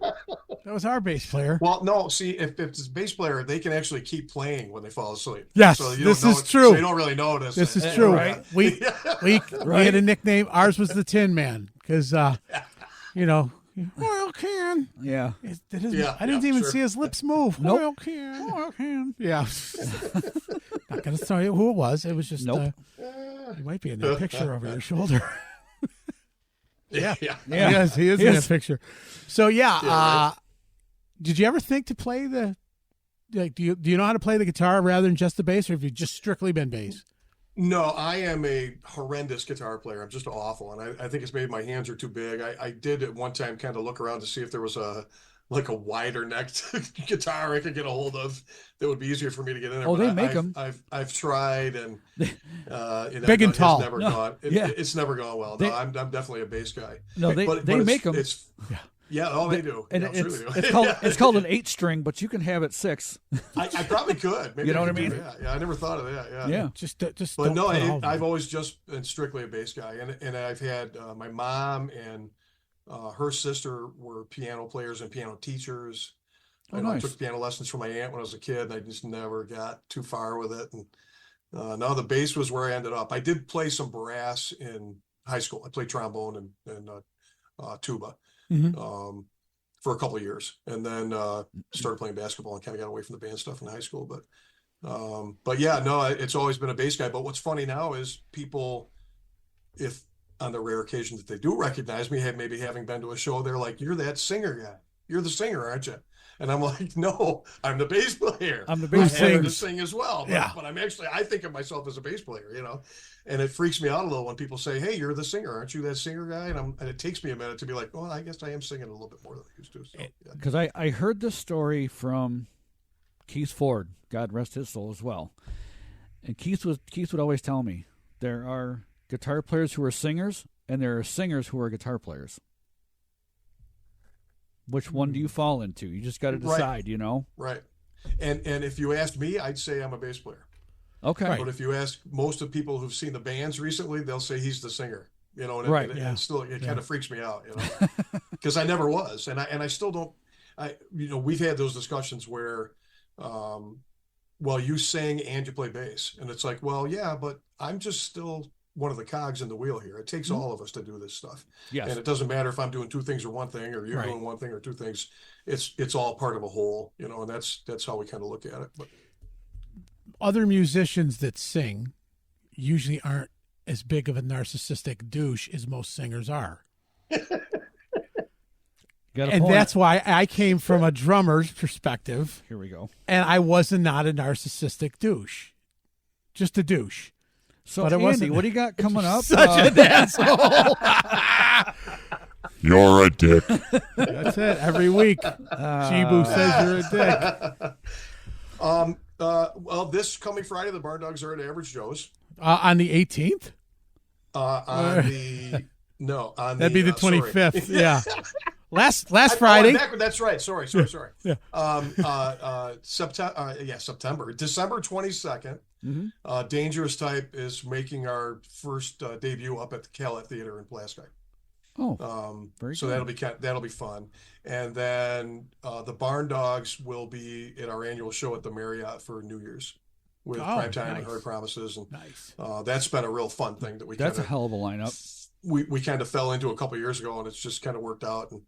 Speaker 1: that was our bass player.
Speaker 3: Well, no, see, if it's a bass player, they can actually keep playing when they fall asleep.
Speaker 1: Yes,
Speaker 3: So you
Speaker 1: this
Speaker 3: don't know
Speaker 1: is true.
Speaker 3: So you don't really notice.
Speaker 1: This
Speaker 3: it.
Speaker 1: is true.
Speaker 2: right.
Speaker 1: We
Speaker 2: Right.
Speaker 1: had a nickname. Ours was the Tin Man because you know, oil can.
Speaker 2: Yeah.
Speaker 1: I didn't even
Speaker 3: sure.
Speaker 1: see his lips move.
Speaker 2: Nope.
Speaker 1: Oil can. Yeah. Not gonna tell you who it was. It was just
Speaker 2: Nope.
Speaker 1: he might be in that picture over your shoulder.
Speaker 3: Yeah.
Speaker 1: Yes, he is in that picture. So
Speaker 3: right.
Speaker 1: did you ever think to play the do you know how to play the guitar rather than just the bass, or have you just strictly been bass?
Speaker 3: No, I am a horrendous guitar player. I'm just awful, and I think it's maybe my hands are too big. I did at one time kind of look around to see if there was a wider necked guitar I could get a hold of that would be easier for me to get in there.
Speaker 2: Oh,
Speaker 3: But
Speaker 2: they make them.
Speaker 3: I've tried, and
Speaker 1: Big and tall.
Speaker 3: It's never
Speaker 2: No,
Speaker 3: gone.
Speaker 2: yeah.
Speaker 3: It's never gone well.
Speaker 2: They-
Speaker 3: No, I'm definitely a bass guy.
Speaker 2: No, they
Speaker 3: But
Speaker 2: make them.
Speaker 3: It's yeah. Oh, they do.
Speaker 2: And
Speaker 3: Yeah, I'm sure they do.
Speaker 2: it's called an 8-string, but you can have it 6.
Speaker 3: I probably could. Maybe
Speaker 2: You know
Speaker 3: I
Speaker 2: what I
Speaker 3: could do
Speaker 2: mean?
Speaker 3: that. Yeah, I never thought of that. Yeah.
Speaker 2: Yeah.
Speaker 1: Just
Speaker 3: But
Speaker 1: don't
Speaker 3: no,
Speaker 1: put all of them.
Speaker 3: I've always just been strictly a bass guy, and I've had my mom and her sister were piano players and piano teachers.
Speaker 2: Oh,
Speaker 3: I
Speaker 2: nice.
Speaker 3: took piano lessons from my aunt when I was a kid, and I just never got too far with it. And no, the bass was where I ended up. I did play some brass in high school. I played trombone and tuba
Speaker 1: Mhm.
Speaker 3: for a couple of years, and then started playing basketball and kind of got away from the band stuff in high school. But yeah, no, it's always been a bass guy. But what's funny now is people, if on the rare occasion that they do recognize me, maybe having been to a show, they're like, "You're that singer guy. You're the singer, aren't you?" And I'm like, "No, I'm the bass player.
Speaker 2: I'm the bass
Speaker 3: I
Speaker 2: player.
Speaker 3: happen to sing as well."
Speaker 1: Yeah.
Speaker 3: But I think of myself as a bass player, and it freaks me out a little when people say, "Hey, you're the singer, aren't you that singer guy?" And it takes me a minute to be like, "Well, I guess I am singing a little bit more than I used to." So, yeah.
Speaker 2: Because I heard this story from Keith Ford, God rest his soul as well. And Keith would always tell me there are guitar players who are singers, and there are singers who are guitar players. Which one do you fall into? You just got to decide,
Speaker 3: Right. And if you asked me, I'd say I'm a bass player.
Speaker 2: Okay.
Speaker 1: Right.
Speaker 3: But if you ask most of the people who've seen the bands recently, they'll say he's the singer. And
Speaker 2: Right,
Speaker 3: it,
Speaker 1: yeah.
Speaker 3: and still it kind of freaks me out, because I never was, and I still don't. We've had those discussions where, well, you sing and you play bass, and it's like, well, yeah, but I'm just still one of the cogs in the wheel here. It takes all of us to do this stuff.
Speaker 2: Yes.
Speaker 3: And it doesn't matter if I'm doing two things or one thing, or you're
Speaker 1: Right.
Speaker 3: doing one thing or two things. It's all part of a whole, and that's how we kind of look at it. But
Speaker 1: Other musicians that sing usually aren't as big of a narcissistic douche as most singers are.
Speaker 2: Got a
Speaker 1: And
Speaker 2: point.
Speaker 1: that's why I came from a drummer's perspective,
Speaker 2: Here we go.
Speaker 1: and I was not a narcissistic douche. Just a douche.
Speaker 2: So,
Speaker 1: But it
Speaker 2: Andy,
Speaker 1: wasn't-
Speaker 2: what do you got coming up?
Speaker 1: Such an asshole.
Speaker 4: You're a dick.
Speaker 1: That's it. Every week. Shibu says you're a dick.
Speaker 3: well, this coming Friday, the Barn Dogs are at Average Joe's.
Speaker 1: On the 18th?
Speaker 3: On the no, on
Speaker 1: That'd be the
Speaker 3: sorry.
Speaker 1: 25th. Yeah. Last
Speaker 3: Oh,
Speaker 1: Friday.
Speaker 3: that's right. Sorry.
Speaker 1: Yeah.
Speaker 3: September, December 22nd. Dangerous Type is making our first debut up at the Calat Theater in Pulaski.
Speaker 2: Oh, very
Speaker 3: So
Speaker 2: good.
Speaker 3: that'll be fun. And then the Barn Dogs will be at our annual show at the Marriott for New Year's with Primetime and
Speaker 1: nice.
Speaker 3: Hard Promises, and
Speaker 1: Nice.
Speaker 3: that's been a real fun thing that we
Speaker 2: That's a
Speaker 3: kinda,
Speaker 2: hell of a lineup.
Speaker 3: we kind of fell into a couple years ago, and it's just kind of worked out, and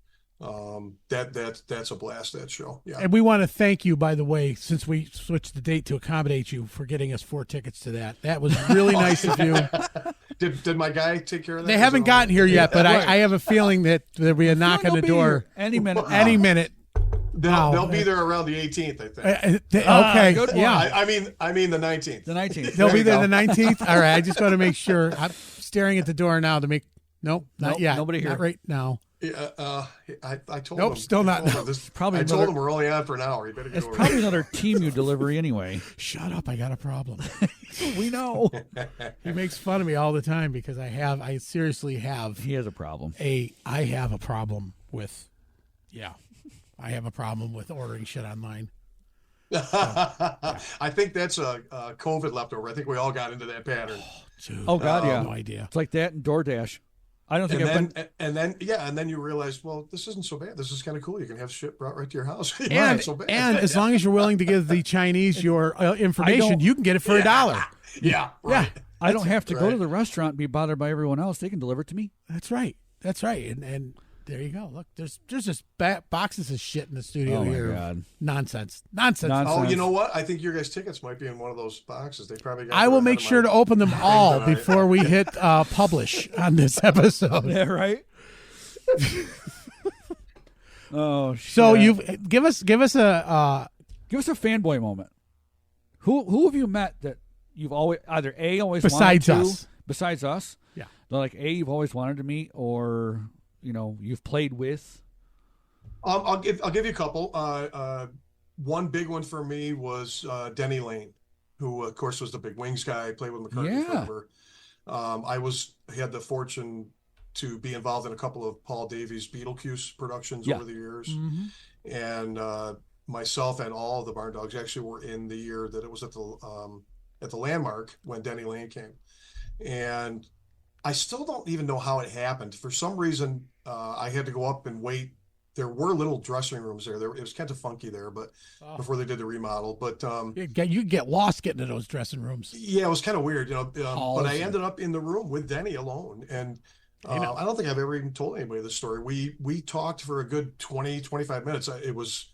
Speaker 3: that's a blast, that show. Yeah.
Speaker 1: And we want to thank you, by the way, since we switched the date to accommodate you, for getting us 4 tickets to that. That was really nice of you.
Speaker 3: Did my guy take care of that?
Speaker 1: They haven't gotten here yet, but I have a feeling that there'll be a knock on the door
Speaker 2: Any minute.
Speaker 1: any minute.
Speaker 3: They'll be there around the 18th, I think.
Speaker 1: Okay.
Speaker 2: good one.
Speaker 1: Yeah.
Speaker 3: I mean the 19th.
Speaker 2: The 19th.
Speaker 1: They'll be
Speaker 3: you
Speaker 1: there
Speaker 3: go.
Speaker 1: the 19th. All right. I just want to make sure. I'm staring at the door now to make Nope, not
Speaker 2: Nope,
Speaker 1: yet.
Speaker 2: nobody here.
Speaker 1: Not right now.
Speaker 3: Yeah, I told
Speaker 1: Nope,
Speaker 3: him.
Speaker 1: still not.
Speaker 3: I told
Speaker 1: No.
Speaker 3: him this,
Speaker 2: Probably
Speaker 3: I told
Speaker 2: another-
Speaker 3: him we're only on for an hour. You better get
Speaker 2: It's
Speaker 3: over
Speaker 2: probably
Speaker 3: it.
Speaker 2: another Temu delivery anyway.
Speaker 1: Shut up! I got a problem.
Speaker 2: We know.
Speaker 1: He makes fun of me all the time because I seriously have
Speaker 2: He has a problem.
Speaker 1: I have a problem with, I have a problem with ordering shit online.
Speaker 3: I think that's a COVID leftover. I think we all got into that pattern.
Speaker 1: Dude,
Speaker 2: Oh, God,
Speaker 1: I
Speaker 2: yeah.
Speaker 1: have no idea.
Speaker 2: It's like that and DoorDash. I don't think
Speaker 3: And then you realize, well, this isn't so bad. This is kind of cool. You can have shit brought right to your house. It's
Speaker 1: And,
Speaker 3: not so bad.
Speaker 1: and as long as you're willing to give the Chinese your information,
Speaker 2: don't-
Speaker 1: you can get it for $1.
Speaker 3: Yeah, right.
Speaker 2: I don't have to go to
Speaker 3: right.
Speaker 2: the restaurant and be bothered by everyone else. They can deliver it to me.
Speaker 1: That's right. That's right. And there you go. Look, there's just boxes of shit in the studio
Speaker 2: Oh, my
Speaker 1: here.
Speaker 2: God.
Speaker 1: Nonsense.
Speaker 3: Oh, you know what? I think your guys' tickets might be in one of those boxes. They probably got.
Speaker 1: I will make sure to open them all
Speaker 3: tonight.
Speaker 1: before we hit publish on this episode.
Speaker 2: Yeah, right? Oh, shit.
Speaker 1: So you give us a
Speaker 2: Give us a fanboy moment. Who have you met that you've always either always
Speaker 1: Besides
Speaker 2: wanted to,
Speaker 1: us.
Speaker 2: besides us?
Speaker 1: Yeah.
Speaker 2: Like you've always wanted to meet, or you've played with.
Speaker 3: I'll give you a couple. One big one for me was Denny Lane, who of course was the big Wings guy. Played with McCartney
Speaker 2: Yeah.
Speaker 3: forever. I had the fortune to be involved in a couple of Paul Davies Beetlejuice productions
Speaker 2: Yeah.
Speaker 3: over the years,
Speaker 1: Mhm.
Speaker 3: and myself and all of the Barn Dogs actually were in the year that it was at the Landmark when Denny Lane came, and I still don't even know how it happened. For some reason, I had to go up and wait. There were little dressing rooms there. It was kind of funky there, but before they did the remodel. But
Speaker 1: You get lost getting to those dressing rooms.
Speaker 3: yeah, it was kind of weird, But I
Speaker 1: Halls.
Speaker 3: ended up in the room with Denny alone, and I don't think I've ever even told anybody this story. We talked for a good 20, 25 minutes. It was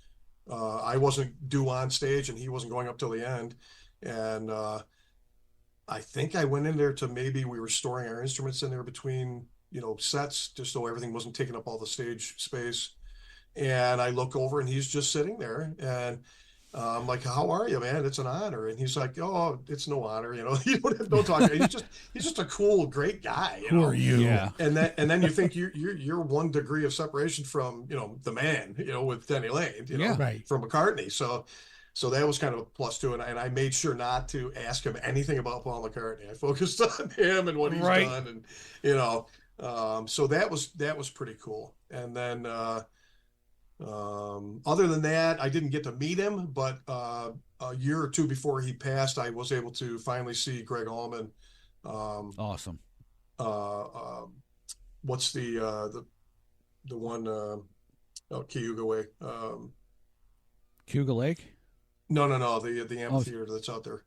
Speaker 3: I wasn't due on stage, and he wasn't going up till the end, and I think I went in there to maybe we were storing our instruments in there between sets, just so everything wasn't taking up all the stage space. And I look over and he's just sitting there, and I'm like, "How are you, man? It's an honor." And he's like, "Oh, it's no honor, you don't have no talk." He's just a cool, great guy.
Speaker 1: Who are you?
Speaker 2: Yeah.
Speaker 3: And then you think you're 1 degree of separation from the man, with Denny Lane,
Speaker 2: Yeah.
Speaker 1: Right.
Speaker 3: from McCartney. So that was kind of a plus too, and I made sure not to ask him anything about Paul McCartney. I focused on him and what he's
Speaker 2: Right.
Speaker 3: done, and so that was pretty cool. And then other than that, I didn't get to meet him, but a year or two before he passed, I was able to finally see Greg Allman.
Speaker 2: Awesome.
Speaker 3: What's the one out Cayuga way?
Speaker 2: Cayuga Lake?
Speaker 3: No, the amphitheater that's out there.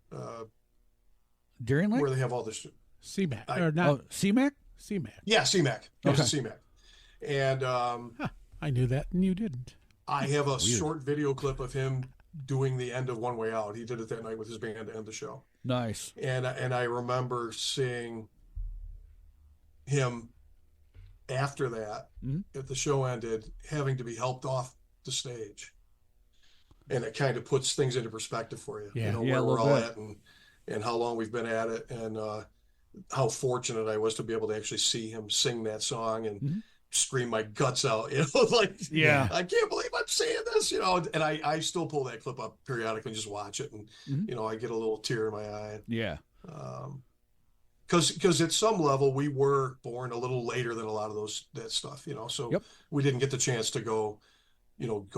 Speaker 2: Deering Lake?
Speaker 3: Where they have all this.
Speaker 1: CMAC.
Speaker 3: I-
Speaker 1: Or not
Speaker 2: Oh, CMAC?
Speaker 1: CMAC.
Speaker 3: Yeah, CMAC. There's
Speaker 2: Okay.
Speaker 3: a CMAC. And
Speaker 1: I knew that and you didn't.
Speaker 3: I have a short video clip of him doing the end of One Way Out. He did it that night with his band to end the show.
Speaker 2: Nice.
Speaker 3: And I remember seeing him after that,
Speaker 2: Mhm.
Speaker 3: if the show ended, having to be helped off the stage. And it kind of puts things into perspective for you.
Speaker 1: Yeah.
Speaker 2: Yeah,
Speaker 3: where
Speaker 2: a
Speaker 3: we're
Speaker 2: little
Speaker 3: all
Speaker 2: bit.
Speaker 3: at and how long we've been at it, and how fortunate I was to be able to actually see him sing that song and
Speaker 2: Mhm.
Speaker 3: scream my guts out, like,
Speaker 2: Yeah.
Speaker 3: I can't believe I'm saying this, and I still pull that clip up periodically and just watch it, and
Speaker 2: Mhm.
Speaker 3: I get a little tear in my eye,
Speaker 2: Yeah.
Speaker 3: because at some level we were born a little later than a lot of that stuff, so
Speaker 2: Yep.
Speaker 3: we didn't get the chance to go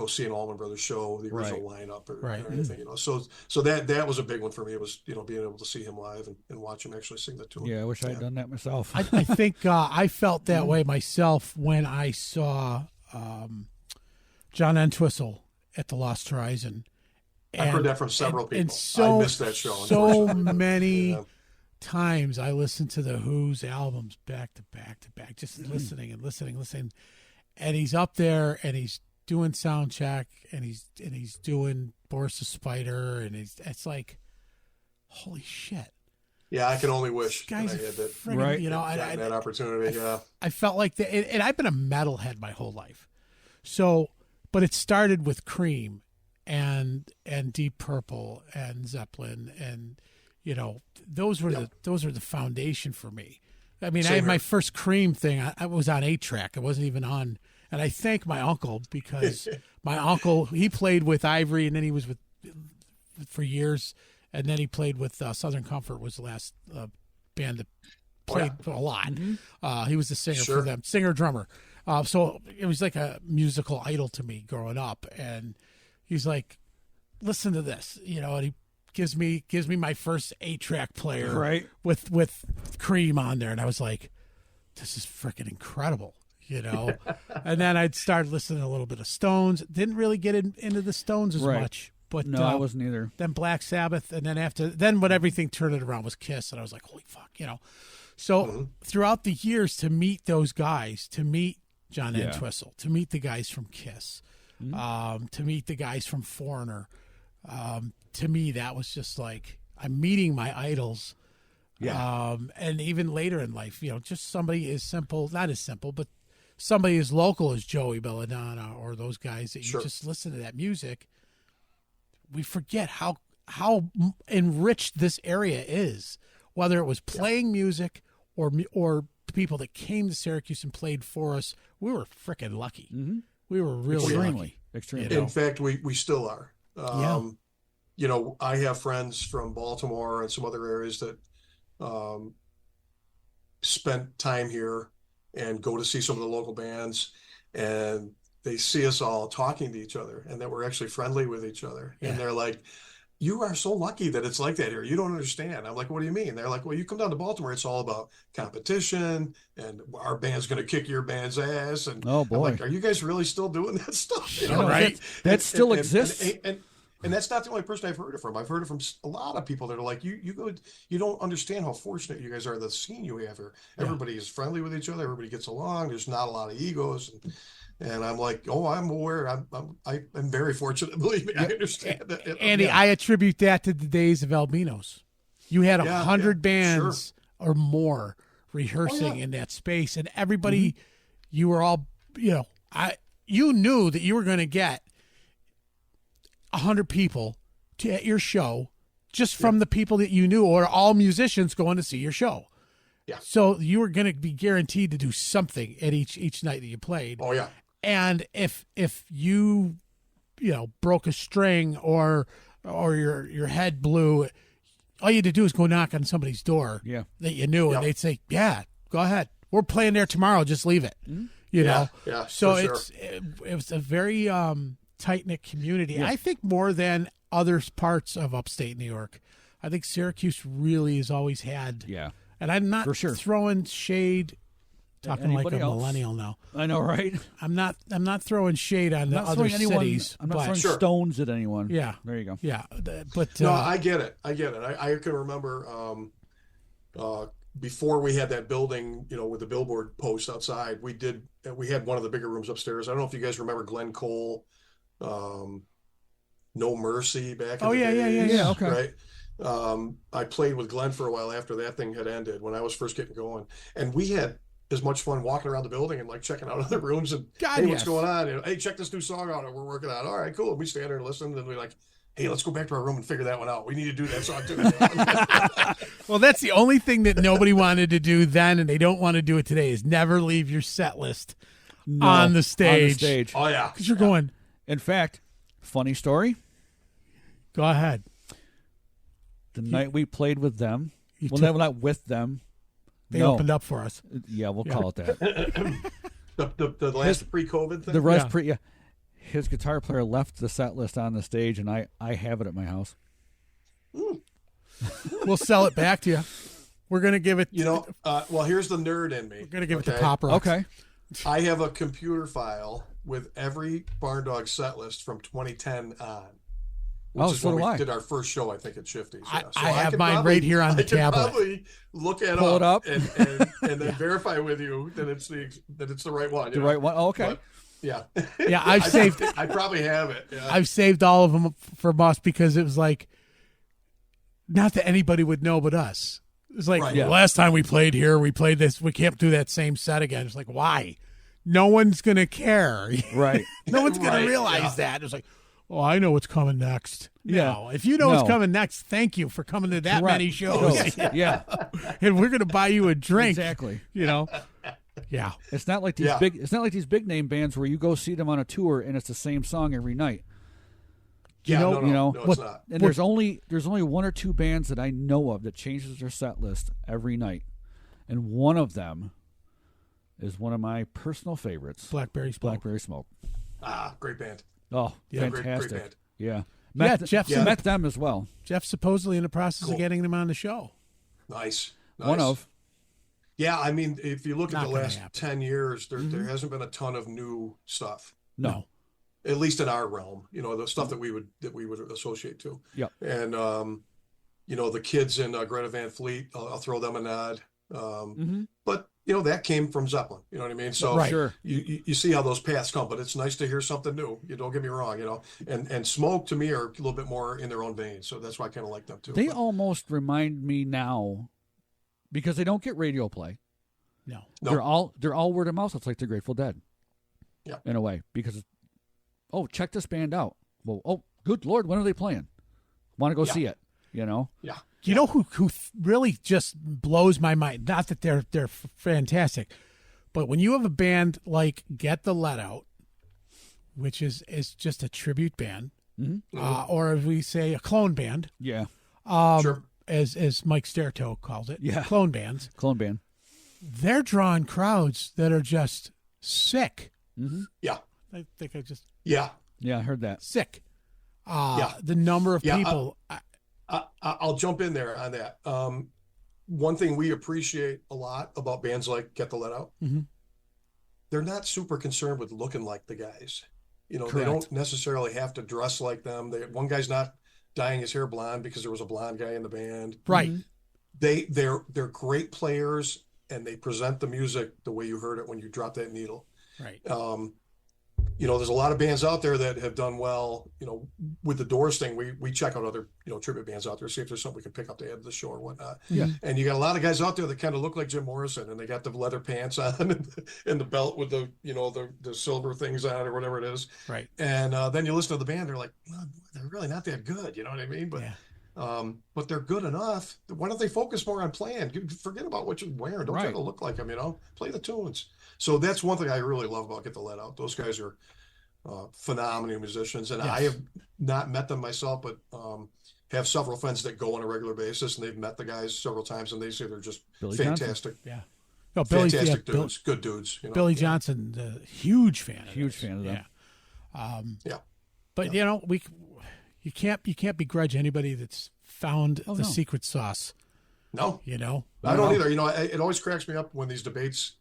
Speaker 3: see an Allman Brothers show, the original lineup or anything, so that was a big one for me. It was, being able to see him live and watch him actually sing that tune.
Speaker 2: Yeah, I wish I had done that myself.
Speaker 1: I think I felt that way myself when I saw John Entwistle at the Lost Horizon.
Speaker 3: I've heard that from several people.
Speaker 1: And so,
Speaker 3: I missed that show.
Speaker 1: So
Speaker 3: unfortunately, but,
Speaker 1: many
Speaker 3: yeah.
Speaker 1: times I listened to the Who's albums back to back to back, just listening and listening. And he's up there and he's doing sound check and he's doing Boris the Spider, and it's like, holy shit.
Speaker 3: Yeah, I can only wish
Speaker 1: This guy's
Speaker 3: that I had that,
Speaker 1: friggin',
Speaker 2: Right.
Speaker 3: gotten that opportunity. Yeah.
Speaker 1: I felt like that, and I've been a metalhead my whole life. So, but it started with Cream and Deep Purple and Zeppelin, and those were the foundation for me. I mean, I
Speaker 3: Same
Speaker 1: had my
Speaker 3: here.
Speaker 1: first Cream thing. I was on 8-track. It wasn't even on. And I thank my uncle because my uncle, he played with Ivory, and then he was with for years, and then he played with Southern Comfort was the last band that played a lot. He was the singer for them, singer-drummer. So it was like a musical idol to me growing up. And he's like, listen to this, you know, and he gives me my first 8-track player with Cream on there. And I was like, this is freaking incredible, you know. And then I'd start listening to a little bit of Stones. Didn't really get into the Stones as much. But
Speaker 2: no, I wasn't either.
Speaker 1: Then Black Sabbath, and then when everything turned it around was Kiss, and I was like, holy fuck, you know. So throughout the years, to meet those guys, to meet John Entwistle, to meet the guys from Kiss, to meet the guys from Foreigner, to me that was just like I'm meeting my idols. And even later in life, you know, just somebody as simple, not as simple, but somebody as local as Joey Belladonna or those guys that you just listen to that music. We forget how enriched this area is, whether it was playing music or people that came to Syracuse and played for us. We were freaking lucky. We were really lucky.
Speaker 2: Extremely.
Speaker 1: You know?
Speaker 3: In fact, we still are. You know, I have friends from Baltimore and some other areas that spent time here and go to see some of the local bands, and they see us all talking to each other and that we're actually friendly with each other. And they're like, you are so lucky that it's like that here. You don't understand. I'm like, what do you mean? They're like, well, you come down to Baltimore, it's all about competition and our band's going to kick your band's ass. And
Speaker 2: oh boy,
Speaker 3: I'm like, are you guys really still doing that stuff? You
Speaker 1: know, right?
Speaker 2: That still exists.
Speaker 3: And that's not the only person I've heard it from. I've heard it from a lot of people that are like, you don't understand how fortunate you guys are, the scene you have here. Everybody is friendly with each other. Everybody gets along. There's not a lot of egos. And I'm like, oh, I'm aware. I'm very fortunate. Believe me, I understand that.
Speaker 1: Andy, I attribute that to the days of Albinos. You had 100 bands or more rehearsing in that space, and everybody, you were all, you know, you knew that you were going to get 100 people at your show just from the people that you knew, or all musicians going to see your show. Yeah. So you were going to be guaranteed to do something at each night that you played.
Speaker 3: Oh yeah.
Speaker 1: And if you know, broke a string or your head blew, all you had to do is go knock on somebody's door that you knew, and they'd say, yeah, go ahead. We're playing there tomorrow. Just leave it. You know? Yeah. So it was a very tight-knit community. Yeah. I think more than other parts of upstate New York. I think Syracuse really has always had. Yeah. And I'm not throwing shade. Talking like a millennial now.
Speaker 2: I know, right?
Speaker 1: I'm not throwing shade on the other cities.
Speaker 2: I'm not throwing stones at anyone.
Speaker 1: Yeah.
Speaker 2: There you go.
Speaker 1: Yeah. But
Speaker 3: no, I get it. I can remember before we had that building, you know, with the billboard post outside, we had one of the bigger rooms upstairs. I don't know if you guys remember Glenn Cole, No Mercy back in the day.
Speaker 1: Yeah.
Speaker 2: Okay.
Speaker 3: Right. I played with Glenn for a while after that thing had ended when I was first getting going. And we had as much fun walking around the building and like checking out other rooms and hey, what's going on? And, hey, check this new song out that we're working on. All right, cool. And we stand there and listen, and we're like, hey, let's go back to our room and figure that one out. We need to do that song too.
Speaker 1: Well, that's the only thing that nobody wanted to do then, and they don't want to do it today, is never leave your set list on the stage.
Speaker 3: Oh yeah,
Speaker 1: because you're going.
Speaker 2: In fact, funny story.
Speaker 1: Go ahead.
Speaker 2: The night we played with them, not with them.
Speaker 1: They opened up for us.
Speaker 2: Yeah, we'll call it that.
Speaker 3: the last pre-COVID thing?
Speaker 2: The rest his guitar player left the set list on the stage, and I have it at my house.
Speaker 1: We'll sell it back to you. We're going to give it...
Speaker 3: You know, well, here's the nerd in me.
Speaker 1: We're going to give it to Pop Rocks.
Speaker 2: Okay.
Speaker 3: I have a computer file with every Barn Dog set list from 2010 on. Which is when we did our first show, I think, at Shifty's. Yeah. So
Speaker 1: I have mine right here on the tablet.
Speaker 3: I can probably look it up and then verify with you that it's the right one.
Speaker 2: The right one? Oh, okay.
Speaker 3: But, yeah.
Speaker 1: Yeah, I've saved it.
Speaker 3: I probably have it. Yeah.
Speaker 1: I've saved all of them from us because it was like, not that anybody would know but us. It was like, last time we played here, we played this. We can't do that same set again. It's like, why? No one's going to care.
Speaker 2: Right.
Speaker 1: No one's going to realize that. It's like, oh, I know what's coming next.
Speaker 2: Yeah.
Speaker 1: No, if you know what's coming next, thank you for coming to that
Speaker 2: Correct.
Speaker 1: many shows.
Speaker 2: Yeah.
Speaker 1: And we're going to buy you a drink.
Speaker 2: Exactly.
Speaker 1: You know. Yeah.
Speaker 2: It's not like these big. It's not like these big name bands where you go see them on a tour and it's the same song every night.
Speaker 3: No,
Speaker 2: what,
Speaker 3: it's not.
Speaker 2: And there's only one or two bands that I know of that changes their set list every night, and one of them is one of my personal favorites,
Speaker 1: Blackberry Smoke.
Speaker 2: Blackberry Smoke.
Speaker 3: Ah, great band.
Speaker 2: Oh,
Speaker 1: Yeah,
Speaker 2: fantastic!
Speaker 3: Great band.
Speaker 2: Yeah,
Speaker 1: Jeff's
Speaker 2: met them as well.
Speaker 1: Jeff's supposedly in the process of getting them on the show.
Speaker 3: Nice.
Speaker 2: One of.
Speaker 3: Yeah, I mean, if you look at the last
Speaker 1: happen.
Speaker 3: 10 years, there hasn't been a ton of new stuff.
Speaker 2: No.
Speaker 3: At least in our realm, the stuff that we would associate to.
Speaker 2: Yep.
Speaker 3: And the kids in Greta Van Fleet, I'll throw them a nod. But that came from Zeppelin. You know what I mean? So
Speaker 2: Sure.
Speaker 3: you see how those paths come, but it's nice to hear something new. You don't get me wrong. And Smoke to me are a little bit more in their own vein, so that's why I kind of like them too.
Speaker 2: They almost remind me now, because they don't get radio play.
Speaker 1: No.
Speaker 2: They're all word of mouth. It's like the Grateful Dead.
Speaker 3: Yeah.
Speaker 2: In a way, because check this band out. Well, good Lord, when are they playing? Want to go see it?
Speaker 3: Yeah.
Speaker 1: You know who really just blows my mind? Not that they're fantastic, but when you have a band like Get the Let Out, which is just a tribute band, or as we say, a clone band.
Speaker 2: Yeah.
Speaker 3: Sure.
Speaker 1: As Mike Sterto calls it.
Speaker 2: Yeah.
Speaker 1: Clone bands.
Speaker 2: Clone band.
Speaker 1: They're drawing crowds that are just sick.
Speaker 2: Mm-hmm.
Speaker 3: Yeah.
Speaker 1: I think
Speaker 3: Yeah.
Speaker 2: Yeah, I heard that.
Speaker 1: sick. The number of people.
Speaker 3: I'll jump in there on that. One thing we appreciate a lot about bands like Get the Let Out, they're not super concerned with looking like the guys. They don't necessarily have to dress like them. One guy's not dyeing his hair blonde because there was a blonde guy in the band.
Speaker 1: Right.
Speaker 3: They're great players, and they present the music the way you heard it when you dropped that needle.
Speaker 1: Right.
Speaker 3: There's a lot of bands out there that have done well. With the Doors thing, we check out other tribute bands out there, see if there's something we can pick up to add to the show or whatnot.
Speaker 2: Yeah.
Speaker 3: And you got a lot of guys out there that kind of look like Jim Morrison, and they got the leather pants on and the belt with the the silver things on or whatever it is.
Speaker 1: Right.
Speaker 3: And then you listen to the band, they're like, well, they're really not that good. You know what I mean? But they're good enough. Why don't they focus more on playing? Forget about what you're wearing. Don't try to look like them. Play the tunes. So that's one thing I really love about Get the Let Out. Those guys are phenomenal musicians, and I have not met them myself, but have several friends that go on a regular basis, and they've met the guys several times, and they say they're just fantastic.
Speaker 1: Yeah. No, Billy,
Speaker 3: fantastic dudes, good dudes.
Speaker 1: Billy Johnson, huge fan.
Speaker 2: Huge fan of them.
Speaker 3: Yeah.
Speaker 1: But you can't begrudge anybody that's found the secret sauce.
Speaker 3: No.
Speaker 1: I
Speaker 3: don't either. It always cracks me up when these debates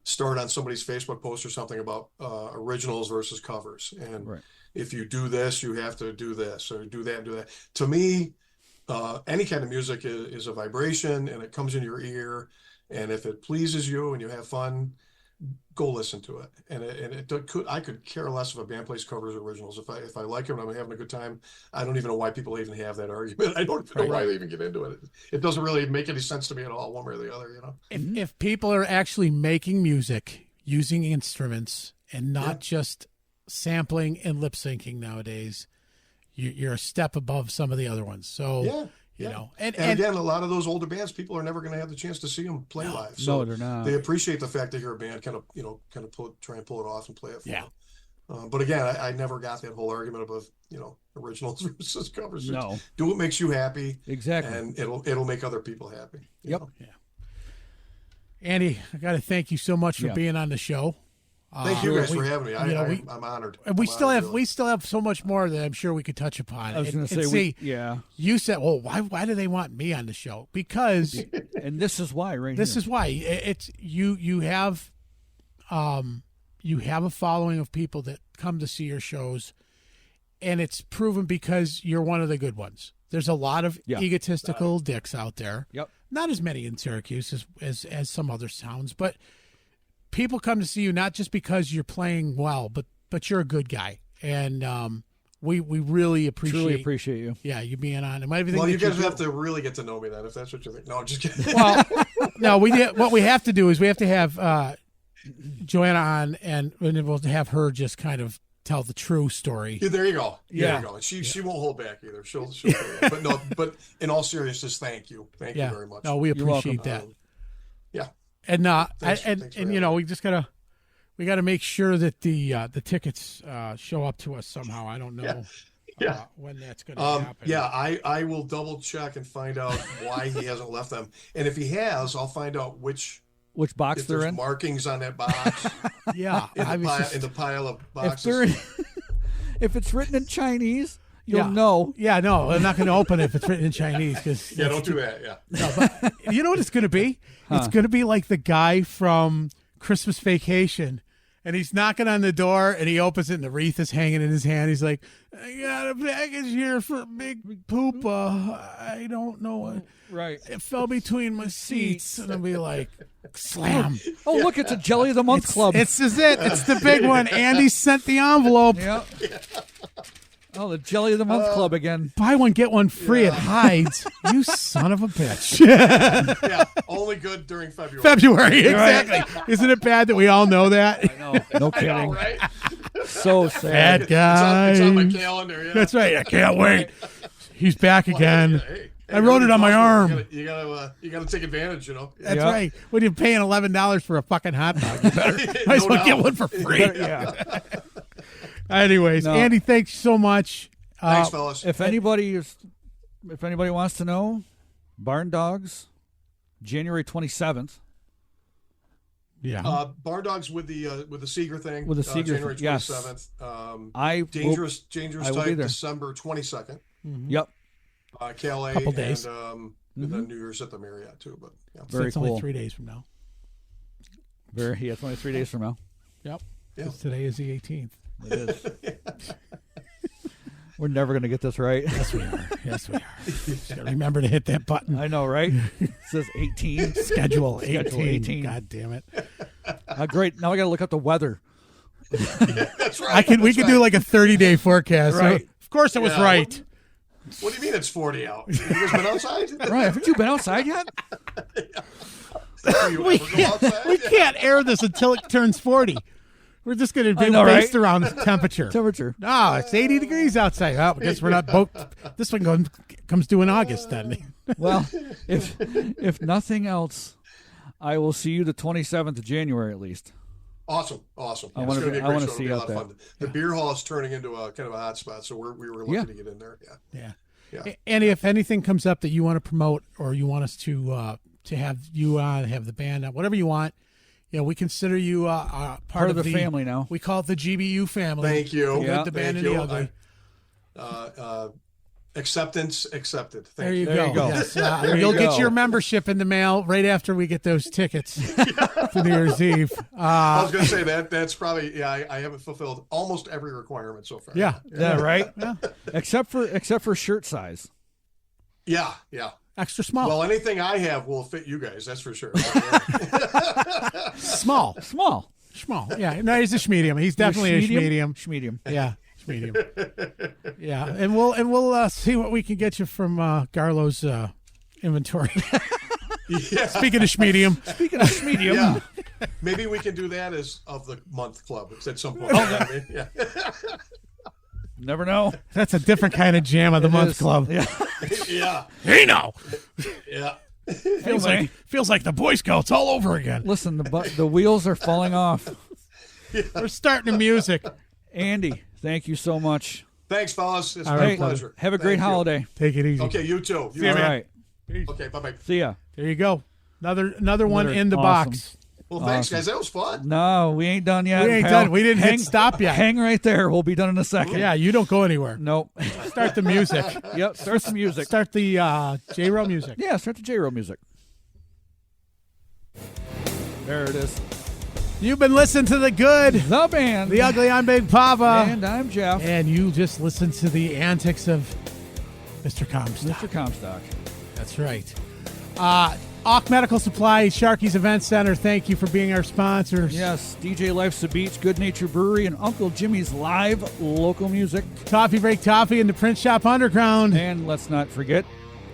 Speaker 3: start on somebody's Facebook post or something about originals versus covers. And if you do this, you have to do this, or do that and do that. To me, any kind of music is a vibration, and it comes in your ear. And if it pleases you and you have fun, go listen to it. I could care less if a band plays covers or originals. If I like them and I'm having a good time, I don't even know why people even have that argument. I don't even know why they even get into it. It doesn't really make any sense to me at all, one way or the other.
Speaker 1: If people are actually making music using instruments and not just sampling and lip syncing nowadays, you're a step above some of the other ones. So and
Speaker 3: again, a lot of those older bands, people are never going to have the chance to see them play live. So
Speaker 2: they're not.
Speaker 3: They appreciate the fact that you're a band try and pull it off and play it for them. But again, I never got that whole argument about originals versus covers.
Speaker 2: No,
Speaker 3: do what makes you happy,
Speaker 2: exactly,
Speaker 3: and it'll make other people happy.
Speaker 2: Yep.
Speaker 3: Know?
Speaker 1: Yeah. Andy, I got to thank you so much for being on the show.
Speaker 3: Thank you guys for having me. I'm honored.
Speaker 1: And we still have so much more that I'm sure we could touch upon.
Speaker 2: I was going to say,
Speaker 1: you said, well, why do they want me on the show? Because,
Speaker 2: and this is why,
Speaker 1: this is why it's you have a following of people that come to see your shows, and it's proven because you're one of the good ones. There's a lot of egotistical dicks out there.
Speaker 2: Yep.
Speaker 1: Not as many in Syracuse as some other towns, but people come to see you not just because you're playing well, but you're a good guy, and we really appreciate
Speaker 2: you.
Speaker 1: Yeah, you being on. And everything.
Speaker 3: Well, you guys have to really get to know me then, if that's what you think. No, I'm just kidding.
Speaker 1: Well, no, what we have to do is we have to have Joanna on, and we'll have her just kind of tell the true story.
Speaker 3: Yeah, there you go.
Speaker 1: Yeah.
Speaker 3: There you go. She won't hold back either. She'll but no, but in all seriousness, thank you you very much.
Speaker 1: No, we appreciate that.
Speaker 3: Yeah.
Speaker 1: And
Speaker 3: Thanks for
Speaker 1: you know, we gotta make sure that the tickets show up to us somehow. I don't know when that's gonna happen.
Speaker 3: Yeah, I will double check and find out why he hasn't left them. And if he has, I'll find out which
Speaker 2: box
Speaker 3: if
Speaker 2: they're
Speaker 3: there's
Speaker 2: in.
Speaker 3: markings on that box.
Speaker 1: Yeah,
Speaker 3: in the pile of boxes.
Speaker 2: If it's written in Chinese, you'll know.
Speaker 1: Yeah, no, I'm not going to open it if it's written in Chinese.
Speaker 3: Don't do that. Yeah.
Speaker 1: No, but you know what it's going to be? It's going to be like the guy from Christmas Vacation, and he's knocking on the door, and he opens it, and the wreath is hanging in his hand. He's like, I got a package here for Big Poopa. I don't know.
Speaker 2: Right.
Speaker 1: It fell between my seats, and I'll be like, slam.
Speaker 2: Oh, look, it's a Jelly of the Month Club.
Speaker 1: It's the big one. Andy sent the envelope.
Speaker 2: Yeah. Oh, the Jelly of the Month Club again.
Speaker 1: Buy one, get one free. It hides. You son of a bitch.
Speaker 3: Yeah, only good during February.
Speaker 1: Exactly. Isn't it bad that we all know that?
Speaker 2: I know. No kidding.
Speaker 3: I know, right?
Speaker 2: So sad.
Speaker 1: Bad guy.
Speaker 3: It's on my calendar. Yeah.
Speaker 1: That's right. I can't wait. He's back again.
Speaker 3: Hey,
Speaker 1: I wrote it on my arm.
Speaker 3: You gotta take advantage, you know.
Speaker 1: That's right. When you're paying $11 for a fucking hot dog, you better might as well get one for free.
Speaker 2: Yeah.
Speaker 1: Anyways,
Speaker 2: No.
Speaker 1: Andy, thanks so much.
Speaker 3: Thanks, fellas.
Speaker 2: If anybody wants to know, Barn Dogs, January 27th.
Speaker 1: Yeah.
Speaker 3: Barn Dogs with the Seeger thing.
Speaker 2: With the Seeger,
Speaker 3: January 27th.
Speaker 2: Yes.
Speaker 3: Dangerous
Speaker 2: I will be
Speaker 3: Type
Speaker 2: there.
Speaker 3: December 22nd.
Speaker 2: Yep.
Speaker 3: Calais
Speaker 1: Couple days.
Speaker 3: and then New Year's at the Marriott too. But yeah.
Speaker 1: So
Speaker 2: Very
Speaker 1: it's
Speaker 2: cool.
Speaker 1: only 3 days from now.
Speaker 2: It's only 3 days from now.
Speaker 1: Yep.
Speaker 3: Yeah.
Speaker 1: 'Cause today is the 18th.
Speaker 2: It is. We're never going to get this right.
Speaker 1: Yes, we are. Yes, we are. Just gotta remember to hit that button.
Speaker 2: I know, right? It says 18.
Speaker 1: Schedule 18.
Speaker 2: Schedule 18.
Speaker 1: God damn it.
Speaker 2: Great. Now I got to look up the weather.
Speaker 3: That's right.
Speaker 1: We could do like a 30-day forecast.
Speaker 2: Right.
Speaker 1: So of course it was
Speaker 3: Yeah.
Speaker 1: right.
Speaker 3: What do you mean it's 40 out? You guys been outside?
Speaker 2: Right. Haven't you been outside yet?
Speaker 3: Do you ever go outside?
Speaker 1: We can't air this until it turns 40. We're just going to be
Speaker 2: I know,
Speaker 1: based
Speaker 2: right?
Speaker 1: around temperature. No, it's 80 degrees outside. Oh, I guess we're not both. This one comes due in August then.
Speaker 2: Well, if nothing else, I will see you the 27th of January at least.
Speaker 3: Awesome.
Speaker 2: I
Speaker 3: It's
Speaker 2: wanna
Speaker 3: gonna
Speaker 2: be-
Speaker 3: be a
Speaker 2: I
Speaker 3: great
Speaker 2: wanna
Speaker 3: show. It'll
Speaker 2: see
Speaker 3: be a
Speaker 2: out
Speaker 3: lot of
Speaker 2: there.
Speaker 3: fun. The beer hall is turning into a kind of a hot spot, so we were looking to get in there.
Speaker 1: Yeah.
Speaker 3: Yeah.
Speaker 1: Andy, if anything comes up that you want to promote or you want us to have you on, have the band on, whatever you want, we consider you part
Speaker 2: of the family now.
Speaker 1: We call it the GBU family.
Speaker 3: Thank you.
Speaker 1: The Good,
Speaker 2: Yeah.
Speaker 1: the band,
Speaker 3: Thank
Speaker 1: and the
Speaker 3: you.
Speaker 1: ugly.
Speaker 3: Acceptance accepted.
Speaker 1: There
Speaker 3: Thank
Speaker 1: you
Speaker 3: you.
Speaker 2: There
Speaker 1: go.
Speaker 2: you go.
Speaker 1: Yes,
Speaker 2: There you
Speaker 1: you'll get
Speaker 2: go.
Speaker 1: your membership in the mail right after we get those tickets for New Year's Eve.
Speaker 3: I was going to say that's probably I haven't fulfilled almost every requirement so far.
Speaker 2: Yeah, right? Except for shirt size.
Speaker 3: Yeah.
Speaker 1: Extra small.
Speaker 3: Well, anything I have will fit you guys. That's for sure.
Speaker 1: Small.
Speaker 2: Small.
Speaker 1: Yeah. No, he's a schmedium. He's definitely a schmedium.
Speaker 2: Schmedium.
Speaker 1: Yeah. Schmedium. Yeah. And we'll see what we can get you from Garlo's inventory.
Speaker 3: Yeah.
Speaker 1: Speaking of schmedium.
Speaker 2: Speaking of schmedium.
Speaker 3: Yeah. Maybe we can do that as of the month club at some point. Yeah.
Speaker 2: Never know.
Speaker 1: That's a different kind of jam of the month
Speaker 2: is.
Speaker 1: club.
Speaker 2: Yeah.
Speaker 3: Yeah.
Speaker 1: Hey now.
Speaker 3: Yeah.
Speaker 1: Feels like the Boy Scouts all over again.
Speaker 2: Listen, the wheels are falling off.
Speaker 1: We're starting the music.
Speaker 2: Andy, thank you so much.
Speaker 3: Thanks, fellas. It's
Speaker 1: All
Speaker 3: been
Speaker 1: right,
Speaker 3: a pleasure.
Speaker 2: Have a great
Speaker 3: Thank you.
Speaker 2: holiday.
Speaker 1: Take it easy.
Speaker 3: Okay, you too.
Speaker 1: See you,
Speaker 2: All
Speaker 1: man.
Speaker 2: right.
Speaker 3: Okay, bye-bye.
Speaker 2: See ya.
Speaker 1: There you go. Another one
Speaker 2: Another
Speaker 1: in the
Speaker 2: awesome.
Speaker 1: box.
Speaker 3: Well, thanks, guys. That was fun.
Speaker 2: No, we ain't done yet.
Speaker 1: We ain't
Speaker 2: pal.
Speaker 1: done. We didn't hit stop yet.
Speaker 2: Hang right there. We'll be done in a second.
Speaker 1: Yeah, you don't go anywhere.
Speaker 2: Nope.
Speaker 1: Start the music.
Speaker 2: Yep. Start some music.
Speaker 1: Start the J-Ro music.
Speaker 2: Yeah, start the J-Ro music. There it is.
Speaker 1: You've been listening to The Good,
Speaker 2: The band.
Speaker 1: The Ugly. I'm Big Papa.
Speaker 2: And I'm Jeff.
Speaker 1: And you just listened to the antics of Mr. Comstock.
Speaker 2: Mr. Comstock.
Speaker 1: That's right. Auk Medical Supply, Sharky's Event Center, thank you for being our sponsors.
Speaker 2: Yes, DJ Life's the Beach, Good Nature Brewery, and Uncle Jimmy's live local music.
Speaker 1: Coffee Break Toffee and the Print Shop Underground.
Speaker 2: And let's not forget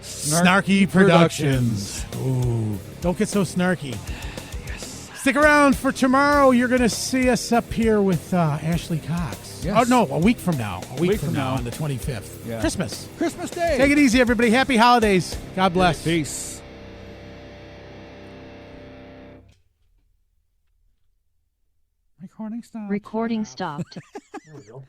Speaker 1: Snarky Productions. Ooh, don't get so snarky. Yes. Stick around for tomorrow. You're going to see us up here with Ashley Cox.
Speaker 2: Yes.
Speaker 1: Oh, no, a week from now. A week
Speaker 2: Week
Speaker 1: from
Speaker 2: from
Speaker 1: now
Speaker 2: now.
Speaker 1: on the 25th.
Speaker 2: Yeah.
Speaker 1: Christmas.
Speaker 2: Christmas Day.
Speaker 1: Take it easy, everybody. Happy holidays. God bless.
Speaker 2: Peace. Recording stopped.
Speaker 4: Recording stopped.
Speaker 3: There we go.